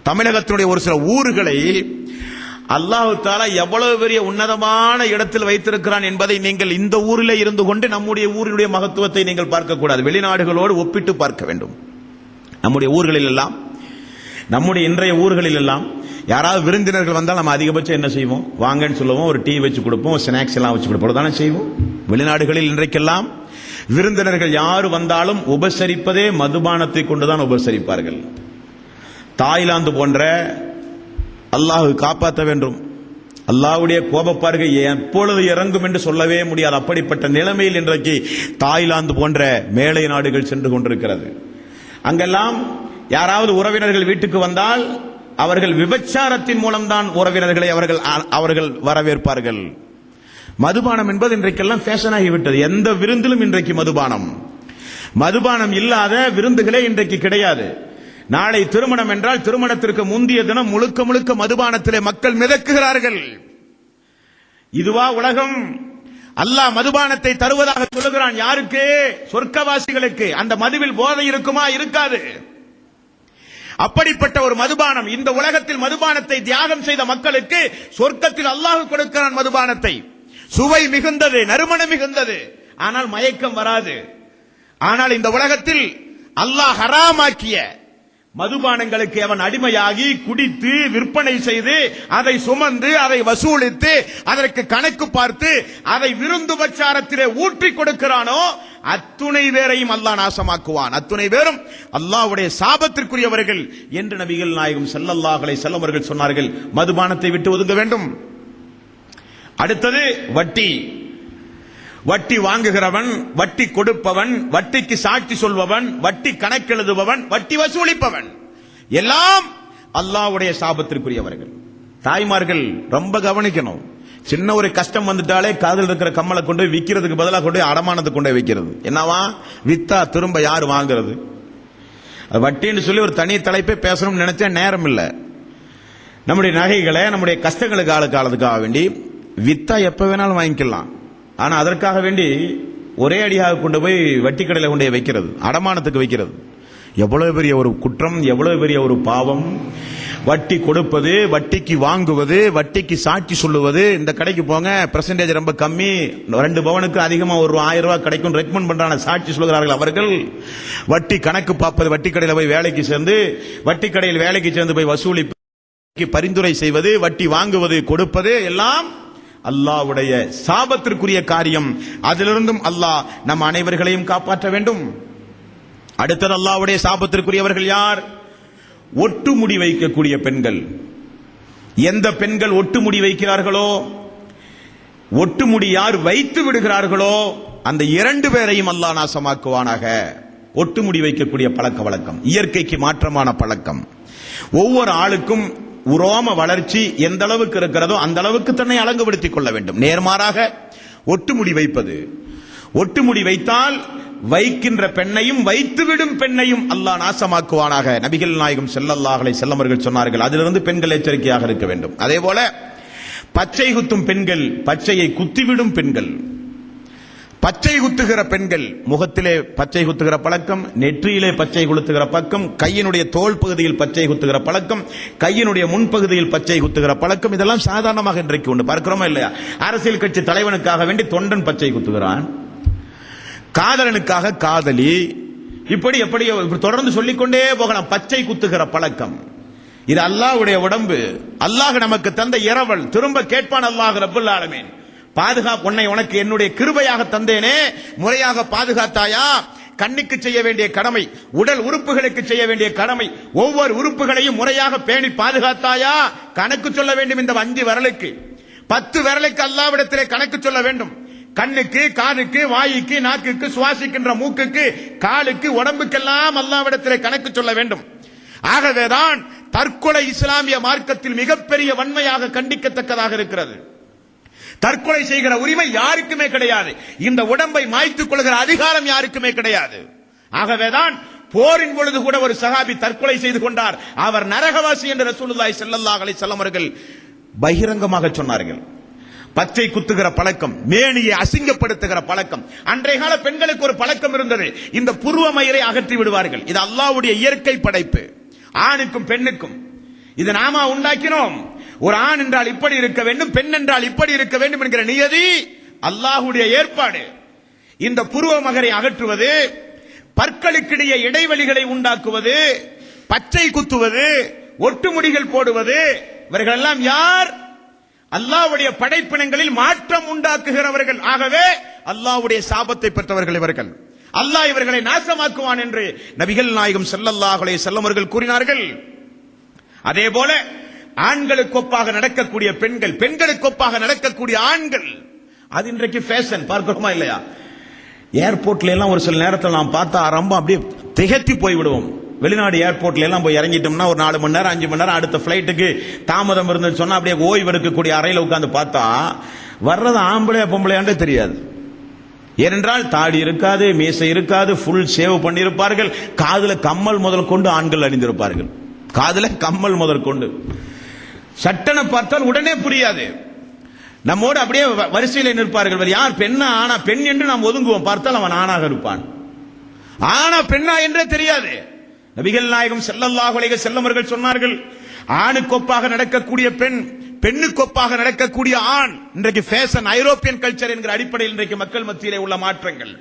தமிழகத்தினுடைய ஒரு சில ஊர்களை அல்லாஹ் தஆலா எவ்வளவு பெரிய உன்னதமான இடத்தில் வைத்திருக்கிறான் என்பதை நீங்கள் இந்த ஊரில் இருந்து கொண்டு நம்முடைய ஊரினுடைய மகத்துவத்தை நீங்கள் பார்க்க கூடாது, வெளிநாடுகளோடு ஒப்பிட்டு பார்க்க வேண்டும். நம்முடைய ஊர்களில் எல்லாம், நம்முடைய இன்றைய ஊர்களில் எல்லாம் யாராவது விருந்தினர்கள் வந்தால் நம்ம அதிகபட்சம் என்ன செய்வோம்? வாங்கன்னு சொல்லுவோம், ஒரு டீ வச்சு கொடுப்போம், ஸ்நாக்ஸ் எல்லாம் வச்சு கொடுப்போம், தானே செய்வோம். வெளிநாடுகளில் இன்றைக்கெல்லாம் விருந்தினர்கள் யாரு வந்தாலும் உபசரிப்பதே மதுபானத்தை கொண்டுதான் உபசரிப்பார்கள். தாய்லாந்து போன்ற, அல்லாஹ் காப்பாற்ற வேண்டும், அல்லாஹ்வுடைய கோபப்பார்வை எப்பொழுது இறங்கும் என்று சொல்லவே முடியாது. அப்படிப்பட்ட நிலைமையில் இன்றைக்கு தாய்லாந்து போன்ற மேலை நாடுகள் சென்று கொண்டிருக்கிறது. அங்கெல்லாம் யாராவது உறவினர்கள் வீட்டுக்கு வந்தால் அவர்கள் விபச்சாரத்தின் மூலம்தான் உறவினர்களை அவர்கள் வரவேற்பார்கள். மதுபானம் என்பது இன்றைக்கெல்லாம் ஃபேஷன் ஆகிவிட்டது. எந்த விருந்திலும் இன்றைக்கு மதுபானம். மதுபானம் இல்லாத விருந்துகளே இன்றைக்கு கிடையாது. நாளை திருமணம் என்றால் திருமணத்திற்கு முந்தைய தினம் முழுக்க முழுக்க மதுபானத்திலே மக்கள் மிதக்குகிறார்கள். இதுவா உலகம்? அல்லாஹ் மதுபானத்தை தருவதாக சொல்லுகிறான். யாருக்கு? சொர்க்கவாசிகளுக்கு. அந்த மதுவில் போதை இருக்குமா? இருக்காது. அப்படிப்பட்ட ஒரு மதுபானம், இந்த உலகத்தில் மதுபானத்தை தியாகம் செய்த மக்களுக்கு சொர்க்கத்தில் அல்லாஹ் கொடுக்கிறான் மதுபானத்தை. சுவை மிகுந்தது, நறுமணம் மிகுந்தது, ஆனால் மயக்கம் வராது. ஆனால் இந்த உலகத்தில் அல்லாஹ் ஹராமாக்கிய மதுபானங்களுக்கு அவன் அடிமையாகி குடித்து விற்பனை செய்து அதை சுமந்து அதை வசூலித்து அதற்கு கணக்கு பார்த்து அதை விருந்து பச்சாரத்திலே ஊற்றி கொடுக்கிறானோ அத்துணை பேரையும் அல்லாஹ் நாசமாக்குவான். அத்துணை பேரும் அல்லாஹ்வுடைய சாபத்திற்குரியவர்கள் என்று நபிகள் நாயகம் ஸல்லல்லாஹு அலைஹி வஸல்லம் அவர்கள் சொன்னார்கள். மதுபானத்தை விட்டு ஒதுங்க வேண்டும். அடுத்தது வட்டி. வட்டி வாங்குகிறவன், வட்டி கொடுப்பவன், வட்டிக்கு சாட்சி சொல்பவன், வட்டி கணக்கெழுதுபவன், வட்டி வசூலிப்பவன் எல்லாம் அல்லாஹ்வுடைய சாபத்திற்குரியவர்கள். தாய்மார்கள் ரொம்ப கவனிக்கணும். சின்ன ஒரு கஷ்டம் வந்துட்டாலே காதில் இருக்கிற கம்மலை கொண்டு போய் விற்கிறதுக்கு பதிலாக கொண்டு போய் அடமானத்துக்கு கொண்டு போய் வைக்கிறது. என்னவா? வித்தா திரும்ப யார் வாங்குறது? வட்டின்னு சொல்லி ஒரு தனி தலைப்பை பேசணும்னு நினைச்சா நேரம் இல்லை. நம்முடைய நகைகளை, நம்முடைய கஷ்டங்களுக்கு ஆளுக்காக வேண்டி வித்தா எப்ப வேணாலும் வாங்கிக்கலாம். ஆனா அதற்காக வேண்டி ஒரே அடியாக கொண்டு போய் வட்டி கடையில் கொண்டு போய் வைக்கிறது, அடமானத்துக்கு வைக்கிறது எவ்வளவு பெரிய ஒரு குற்றம், எவ்வளவு பெரிய ஒரு பாவம். வட்டி கொடுப்பது, வட்டிக்கு வாங்குவது, வட்டிக்கு சாட்சி சொல்லுவது. இந்த கடைக்கு போங்க, பெர்சன்டேஜ் ரொம்ப கம்மி, 2 பவனுக்கு அதிகமா ஒரு 1000 ரூபாய் கிடைக்கும் ரெக்கமெண்ட் பண்றான சாட்சி சொல்கிறார்கள் அவர்கள். வட்டி கணக்கு பார்ப்பது, வட்டி கடையில் போய் வேலைக்கு சேர்ந்து, வட்டி கடையில் வேலைக்கு சேர்ந்து போய் வசூலி பரிந்துரை செய்வது, வட்டி வாங்குவது, கொடுப்பது எல்லாம் அல்லாஹ்வுடைய சாபத்திற்குரிய காரியம். அதிலிருந்தும் அல்லாஹ் நம் அனைவர்களையும் காப்பாற்ற வேண்டும். அடுத்தது அல்லாஹ்வுடைய சாபத்திற்குரியவர்கள் யார்? ஒட்டுமுடி வைக்கக்கூடிய பெண்கள். எந்த பெண்கள் ஒட்டுமுடி வைக்கிறார்களோ, ஒட்டுமுடி யார் வைத்து விடுகிறார்களோ அந்த 2 பேரையும் அல்லாஹ் நாசமாக்குவானாக. ஒட்டுமுடி வைக்கக்கூடிய பழக்க வழக்கம் இயற்கைக்கு மாற்றமான பழக்கம். ஒவ்வொரு ஆளுக்கும் உரோம வளர்ச்சி எந்த அளவுக்கு இருக்கிறதோ அந்த அளவுக்கு தன்னை அலங்குபடுத்திக் கொள்ள வேண்டும். நேர்மாறாக ஒட்டுமுடி வைப்பது, ஒட்டுமுடி வைத்தால் வைக்கின்ற பெண்ணையும் வைத்துவிடும் பெண்ணையும் அல்லாஹ் நாசமாக்குவானாக. நபிகள் நாயகம் ஸல்லல்லாஹு அலைஹி வஸல்லம் அவர்கள் சொன்னார்கள். அதிலிருந்து பெண்கள் எச்சரிக்கையாக இருக்க வேண்டும். அதே போல பச்சை குத்தும் பெண்கள், பச்சையை குத்திவிடும் பெண்கள், பச்சை குத்துகிற பெண்கள், முகத்திலே பச்சை குத்துகிற பழக்கம், நெற்றியிலே பச்சை குத்துகிற பழக்கம், கையினுடைய தோல் பகுதியில் பச்சை குத்துகிற பழக்கம், கையினுடைய முன்பகுதியில் பச்சை குத்துகிற பழக்கம், இதெல்லாம் சாதாரணமாக இன்றைக்கு உண்டு. பார்க்கிறோமா இல்லையா? அரசியல் கட்சி தலைவனுக்காக வேண்டி தொண்டன் பச்சை குத்துகிறான், காதலனுக்காக காதலி, இப்படி எப்படி தொடர்ந்து சொல்லிக்கொண்டே போகலாம். பச்சை குத்துகிற பழக்கம், இது அல்லாஹ்வுடைய உடம்பு, அல்லாஹ் நமக்கு தந்த இரவல். திரும்ப கேட்பான் அல்லாஹ் ரப்பல் ஆலமீன், பாதுகாப்பு உன்னை உனக்கு என்னுடைய கிருபையாக தந்தேனே, முறையாக பாதுகாத்தாயா? கண்ணுக்கு செய்ய வேண்டிய கடமை, உடல் உறுப்புகளுக்கு செய்ய வேண்டிய கடமை, ஒவ்வொரு உறுப்புகளையும் முறையாக பேணி பாதுகாத்தாயா? கணக்கு சொல்ல வேண்டும். இந்த 5 விரலுக்கு 10 விரலுக்கு அல்லாஹ்விடத்திலே கணக்கு சொல்ல வேண்டும். கண்ணுக்கு, காதுக்கு, வாய்க்கு, நாக்குக்கு, சுவாசிக்கின்ற மூக்குக்கு, காலுக்கு, உடம்புக்கெல்லாம் அல்லாஹ்விடத்திலே கணக்கு சொல்ல வேண்டும். ஆகவேதான் தற்கொலை இஸ்லாமிய மார்க்கத்தில் மிகப்பெரிய வன்மையாக கண்டிக்கத்தக்கதாக இருக்கிறது. தற்கொலை செய்கிற உரிமை யாருக்குமே கிடையாது. இந்த உடம்பை மாய்த்துக் கொள்கிற அதிகாரம் யாருக்குமே கிடையாது. ஆகவேதான் போரின் பொழுது கூட ஒரு சஹாபி தற்கொலை செய்து கொண்டார். அவர் நரகவாசி என்று ரசூலுல்லாஹி ஸல்லல்லாஹு அலைஹி வஸல்லம் அவர்கள் பகிரங்கமாக சொன்னார்கள். பச்சை குத்துகிற பழக்கம், மேனியை அசிங்கப்படுத்துகிற பழக்கம். அன்றைய கால பெண்களுக்கு ஒரு பழக்கம் இருந்தது, இந்த புருவ மயிரை அகற்றி விடுவார்கள். இது அல்லாஹ்வுடைய இயற்கை படைப்பு, ஆணுக்கும் பெண்ணுக்கும். இது நாம உண்டாக்கினோம். ஒரு ஆண் என்றால் இப்படி இருக்க வேண்டும், பெண் என்றால் இப்படி இருக்க வேண்டும் என்கிற நியதி அல்லாஹ்வுடைய ஏற்பாடு. இந்த புருவ மகரை அகற்றுவது, பற்களுக்கிடையே இடைவெளிகளை உண்டாக்குவது, பச்சை குத்துவது, ஒட்டுமுடிகள் போடுவது, இவர்கள் எல்லாம் யார்? அல்லாஹ்வுடைய படைப்பினங்களில் மாற்றம் உண்டாக்குகிறவர்கள். ஆகவே அல்லாஹ்வுடைய சாபத்தை பெற்றவர்கள் இவர்கள். அல்லாஹ் இவர்களை நாசமாக்குவான் என்று நபிகள் நாயகம் ஸல்லல்லாஹு அலைஹி வஸல்லம் அவர்கள் கூறினார்கள். அதே போல ஆண்களுக்கு ஒப்பாக நடக்கக்கூடிய பெண்கள், பெண்களுக்கு ஒப்பாக நடக்கக்கூடிய ஆண்கள், அது இன்றைக்கு ஃபேஷன். பார்க்கிறோமா இல்லையா? ஏர்போர்ட்ல எல்லாம் ஒரு சில நேரத்தில் நாம் பார்த்தா ரொம்ப அப்படியே திகத்தி போய் விடுவோம். வெளிநாடு ஏர்போர்ட்ல எல்லாம் போய் இறங்கிட்டோம்னா ஒரு 4 மணி நேரம் 5 மணி நேரம் அடுத்த பிளைட்டுக்கு தாமதம் இருந்து சொன்னா அப்படியே ஓய்வு எடுக்கக்கூடிய அறையில உட்கார்ந்து பார்த்தா வர்றது ஆம்பளையா பொம்பளையாண்டே தெரியாது. ஏனென்றால் தாடி இருக்காது, மீசை இருக்காது, ஃபுல் சேவ் பண்ணியிருப்பார்கள். காதுல கம்மல் முதல் கொண்டு ஆண்கள் அணிந்திருப்பார்கள். காதுல கம்மல் முதல் கொண்டு சட்டனை பார்த்தால் உடனே புரியாது. நம்மோடு அப்படியே வரிசையில் நிற்பார்கள். யார் பெண்ணா ஆனா? பெண் என்று நாம் ஒதுங்குவோம். பார்த்தால் அவன் ஆணாக இருப்பான். ஆனா பெண்ணா என்றே தெரியாது. நபிகள் நாயகம் ஸல்லல்லாஹு அலைஹி வஸல்லம் அவர்கள் சொன்னார்கள், ஆணுக்கொப்பாக நடக்கக்கூடிய பெண், பெண்ணுக்கொப்பாக நடக்கக்கூடிய ஆண். இன்றைக்கு ஃபேஷன், ஐரோப்பியன் கல்ச்சர் என்கிற அடிப்படையில் இன்றைக்கு மக்கள் மத்தியிலே உள்ள மாற்றங்கள்,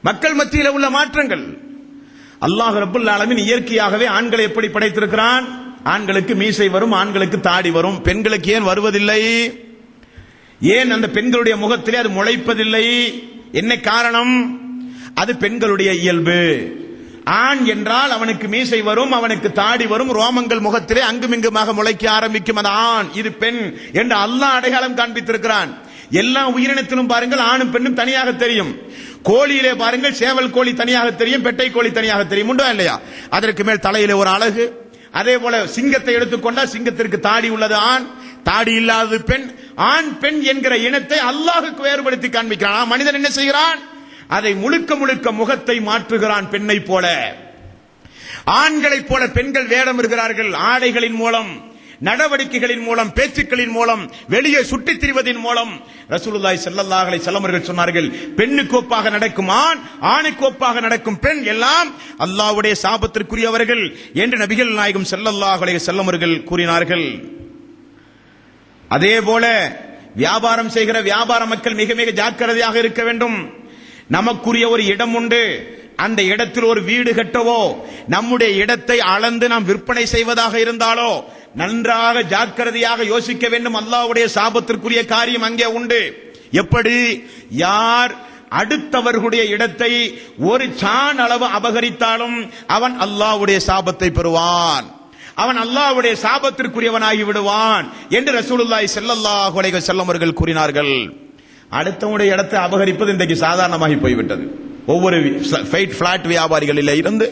மக்கள் மத்தியிலே உள்ள மாற்றங்கள். அல்லாஹ் ரப்பல் ஆலமீன் இயற்கையாகவே ஆண்களை எப்படி படைத்திருக்கிறான்? ஆண்களுக்கு மீசை வரும், ஆண்களுக்கு தாடி வரும். பெண்களுக்கு ஏன் வருவதில்லை? ஏன் அந்த பெண்களுடைய முகத்திலே அது முளைப்பதில்லை? என்ன காரணம்? அது பெண்களுடைய இயல்பு. ஆண் என்றால் அவனுக்கு மீசை வரும், அவனுக்கு தாடி வரும், ரோமங்கள் முகத்திலே அங்குமிங்குமாக முளைக்க ஆரம்பிக்கும். அது ஆண், இது பெண் என்று அல்லாஹ் அடையாளம் காண்பித்திருக்கிறான். எல்லா உயிரினத்திலும் பாருங்கள், ஆணும் பெண்ணும் தனியாக தெரியும். கோழியிலே பாருங்கள், சேவல் கோழி தனியாக தெரியும், பெட்டை கோழி தனியாக தெரியும். உண்டா இல்லையா? அதற்கு மேல் தலையிலே ஒரு அழகு. அதே போல சிங்கத்தை எடுத்துக்கொண்டால் சிங்கத்திற்கு தாடி உள்ளது ஆண், தாடி இல்லாதது பெண். ஆண் பெண் என்கிற இனத்தை அல்லாஹ்வுக்கு வேறுபடுத்தி காண்பிக்கிறான். மனிதன் என்ன செய்கிறான்? அதை முழுக்க முழுக்க முகத்தை மாற்றுகிறான். பெண்ணை போல, ஆண்களைப் போல பெண்கள் வேடம் இருக்கிறார்கள். ஆடைகளின் மூலம், நடவடிக்கைகளின் மூலம், பேச்சுக்களின் மூலம், வெளியே சுற்றித் திரிவதின் மூலம். ரசூலுல்லாஹி ஸல்லல்லாஹு அலைஹி வஸல்லம் அவர்கள் சொன்னார்கள், பெண்ணுக்கு ஒப்பாக நடக்கும் ஆண், ஆணுக்கு ஒப்பாக நடக்கும் பெண் எல்லாம் அல்லாஹ்வுடைய சாபத்திற்குரியவர்கள் என்று நபிகள் நாயகம் ஸல்லல்லாஹு அலைஹி வஸல்லம் அவர்கள் கூறினார்கள். அதே போல வியாபாரம் செய்கிற வியாபார மக்கள் மிக மிக ஜாக்கிரதையாக இருக்க வேண்டும். நமக்குரிய ஒரு இடம் உண்டு. அந்த இடத்தில் ஒரு வீடு கட்டவோ, நம்முடைய இடத்தை அளந்து நாம் விற்பனை செய்வதாக இருந்தாலோ நன்றாக ஜாக்கிரதையாக யோசிக்க வேண்டும். அல்லாஹ்வுடைய சாபத்திற்குரிய காரியம் அங்கே உண்டு. எப்படி? யார் அடுத்தவர்களுடைய இடத்தை ஒரு சான் அளவு அபகரித்தாலும் அவன் அல்லாஹ்வுடைய சாபத்தை பெறுவான், அவன் அல்லாஹ்வுடைய சாபத்திற்குரியவனாகி விடுவான் என்று ரசூலுல்லாஹி ஸல்லல்லாஹு அலைஹி வஸல்லம் அவர்கள் கூறினார்கள். அடுத்தவனுடைய இடத்தை அபகரிப்பது இன்றைக்கு சாதாரணமாகி போய்விட்டது. ஒவ்வொரு பிளாட் வியாபாரிகளில் இருந்து,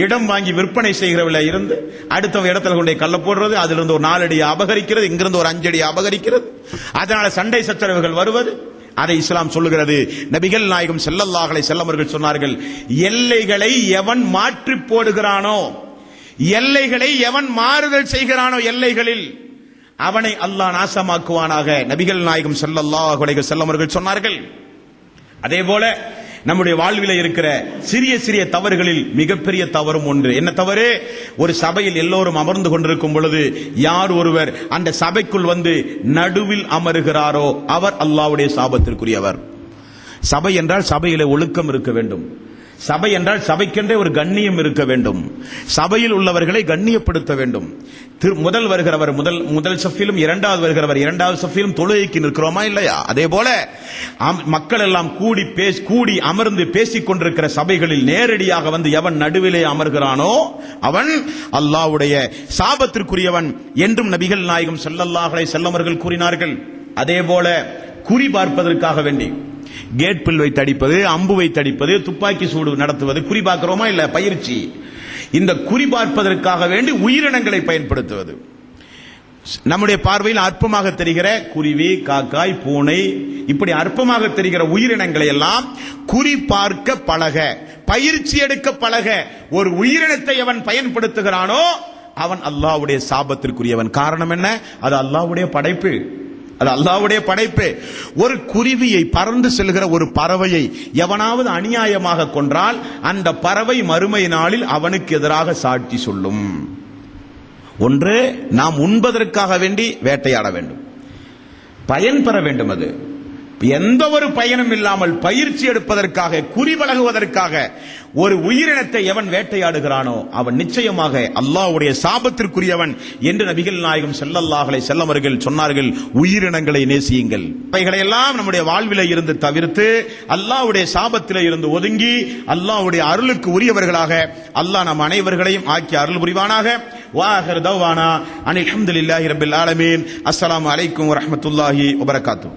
இடம் வாங்கி விற்பனை செய்கிறவர்களில் இருந்து, அடுத்த இடத்துல கொண்டே கள்ள போடுறது, அதிலிருந்து ஒரு 4 அடியை அபகரிக்கிறது, இங்கிருந்து ஒரு 5 அடியை அபகரிக்கிறது. அதனால சண்டை சச்சரவுகள் வருவது. அதை இஸ்லாம் சொல்லுகிறது. நபிகள் நாயகம் ஸல்லல்லாஹு அலைஹி வஸல்லம் அவர்கள் சொன்னார்கள், எல்லைகளை எவன் மாற்றி போடுகிறானோ, எல்லைகளை எவன் மாறுதல் செய்கிறானோ எல்லைகளில், அவனை அல்லாஹ் நாசமாக்குவானாக. நபிகள் நாயகம் ஸல்லல்லாஹு அலைஹி வஸல்லம் அவர்கள் சொன்னார்கள். அதே போல நம்முடைய வாழ்வில இருக்கிற சிறிய சிறிய தவறுகளில் மிகப்பெரிய தவறும் ஒன்று. என்ன தவறு? ஒரு சபையில் எல்லோரும் அமர்ந்து கொண்டிருக்கும் பொழுது யார் ஒருவர் அந்த சபைக்குள் வந்து நடுவில் அமருகிறாரோ அவர் அல்லாஹ்வுடைய சாபத்திற்குரியவர். சபை என்றால் சபையிலே ஒழுக்கம் இருக்க வேண்டும். சபை என்றால் சபைக்கென்றே ஒரு கண்ணியம் இருக்க வேண்டும். சபையில் உள்ளவர்களை கண்ணியப்படுத்த வேண்டும். முதல் வருகிறவர் முதல் சஃபிலும், இரண்டாவது வருகிறவர் இரண்டாவது சஃபிலும் தொழுகைக்கு நிற்கிறோமா இல்லையா? அதே போல மக்கள் எல்லாம் கூடி அமர்ந்து பேசிக் கொண்டிருக்கிற சபைகளில் நேரடியாக வந்து எவன் நடுவிலே அமர்கிறானோ அவன் அல்லாஹ்வுடைய சாபத்திற்குரியவன் என்றும் நபிகள் நாயகம் ஸல்லல்லாஹு அலைஹி வஸல்லம் அவர்கள் கூறினார்கள். அதே போல குறி பார்ப்பதற்காக வேண்டி கேட் பில் வைத்து அடிப்பது, அம்பு வைத்து அடிப்பது, துப்பாக்கி சூடு நடத்துவது, குறி பார்க்கிறோமா இல்ல பயிற்சி. இந்த குறி பார்ப்பதற்காக வேண்டி உயிரினங்களை பயன்படுத்துவது. நம்முடைய பார்வையில் அற்பமாக தெரிகிற குருவி, காக்காய், பூனை, இப்படி அற்பமாக தெரிகிற உயிரினங்களை எல்லாம் குறி பார்க்க பழக, பயிற்சி எடுக்க பழக. ஒரு உயிரினத்தை அவன் பயன்படுத்துகிறானோ அவன் அல்லாஹ்வுடைய சாபத்திற்குரியவன். காரணம் என்ன? அது அல்லாஹ்வுடைய படைப்பு. அது அல்லாஹ்வுடைய படைப்பு. ஒரு குருவியை, பறந்து செல்கிற ஒரு பறவையை எவனாவது அநியாயமாக கொன்றால் அந்த பறவை மறுமை நாளில் அவனுக்கு எதிராக சாட்சி சொல்லும். ஒன்று, நாம் உண்பதற்காக வேண்டி வேட்டையாட வேண்டும், பயன் பெற வேண்டும். அது எந்த ஒரு பயனும் இல்லாமல் பயிற்சி எடுப்பதற்காக, குறி பழகுவதற்காக ஒரு உயிரினத்தை எவன் வேட்டையாடுகிறானோ அவன் நிச்சயமாக அல்லாஹ்வுடைய சாபத்திற்குரியவன் என்று நபிகள் நாயகம் ஸல்லல்லாஹு அலைஹி வஸல்லம் அவர்கள் சொன்னார்கள். உயிரினங்களை நேசியுங்கள். இவைகளை எல்லாம் நம்முடைய வாழ்விலே இருந்து தவிர்த்து அல்லாஹ்வுடைய சாபத்திலே இருந்து ஒதுங்கி அல்லாஹ்வுடைய அருளுக்கு உரியவர்களாக அல்லாஹ் நம் அனைவர்களையும் ஆக்கி அருள் புரிவானாக. வாஹிர் தவ்வானா அனில் ஹம்துலில்லாஹி ரப்பில் ஆலமீன். அஸ்ஸலாமு அலைக்கும் வரஹ்மத்துல்லாஹி வபரகாத்துஹு.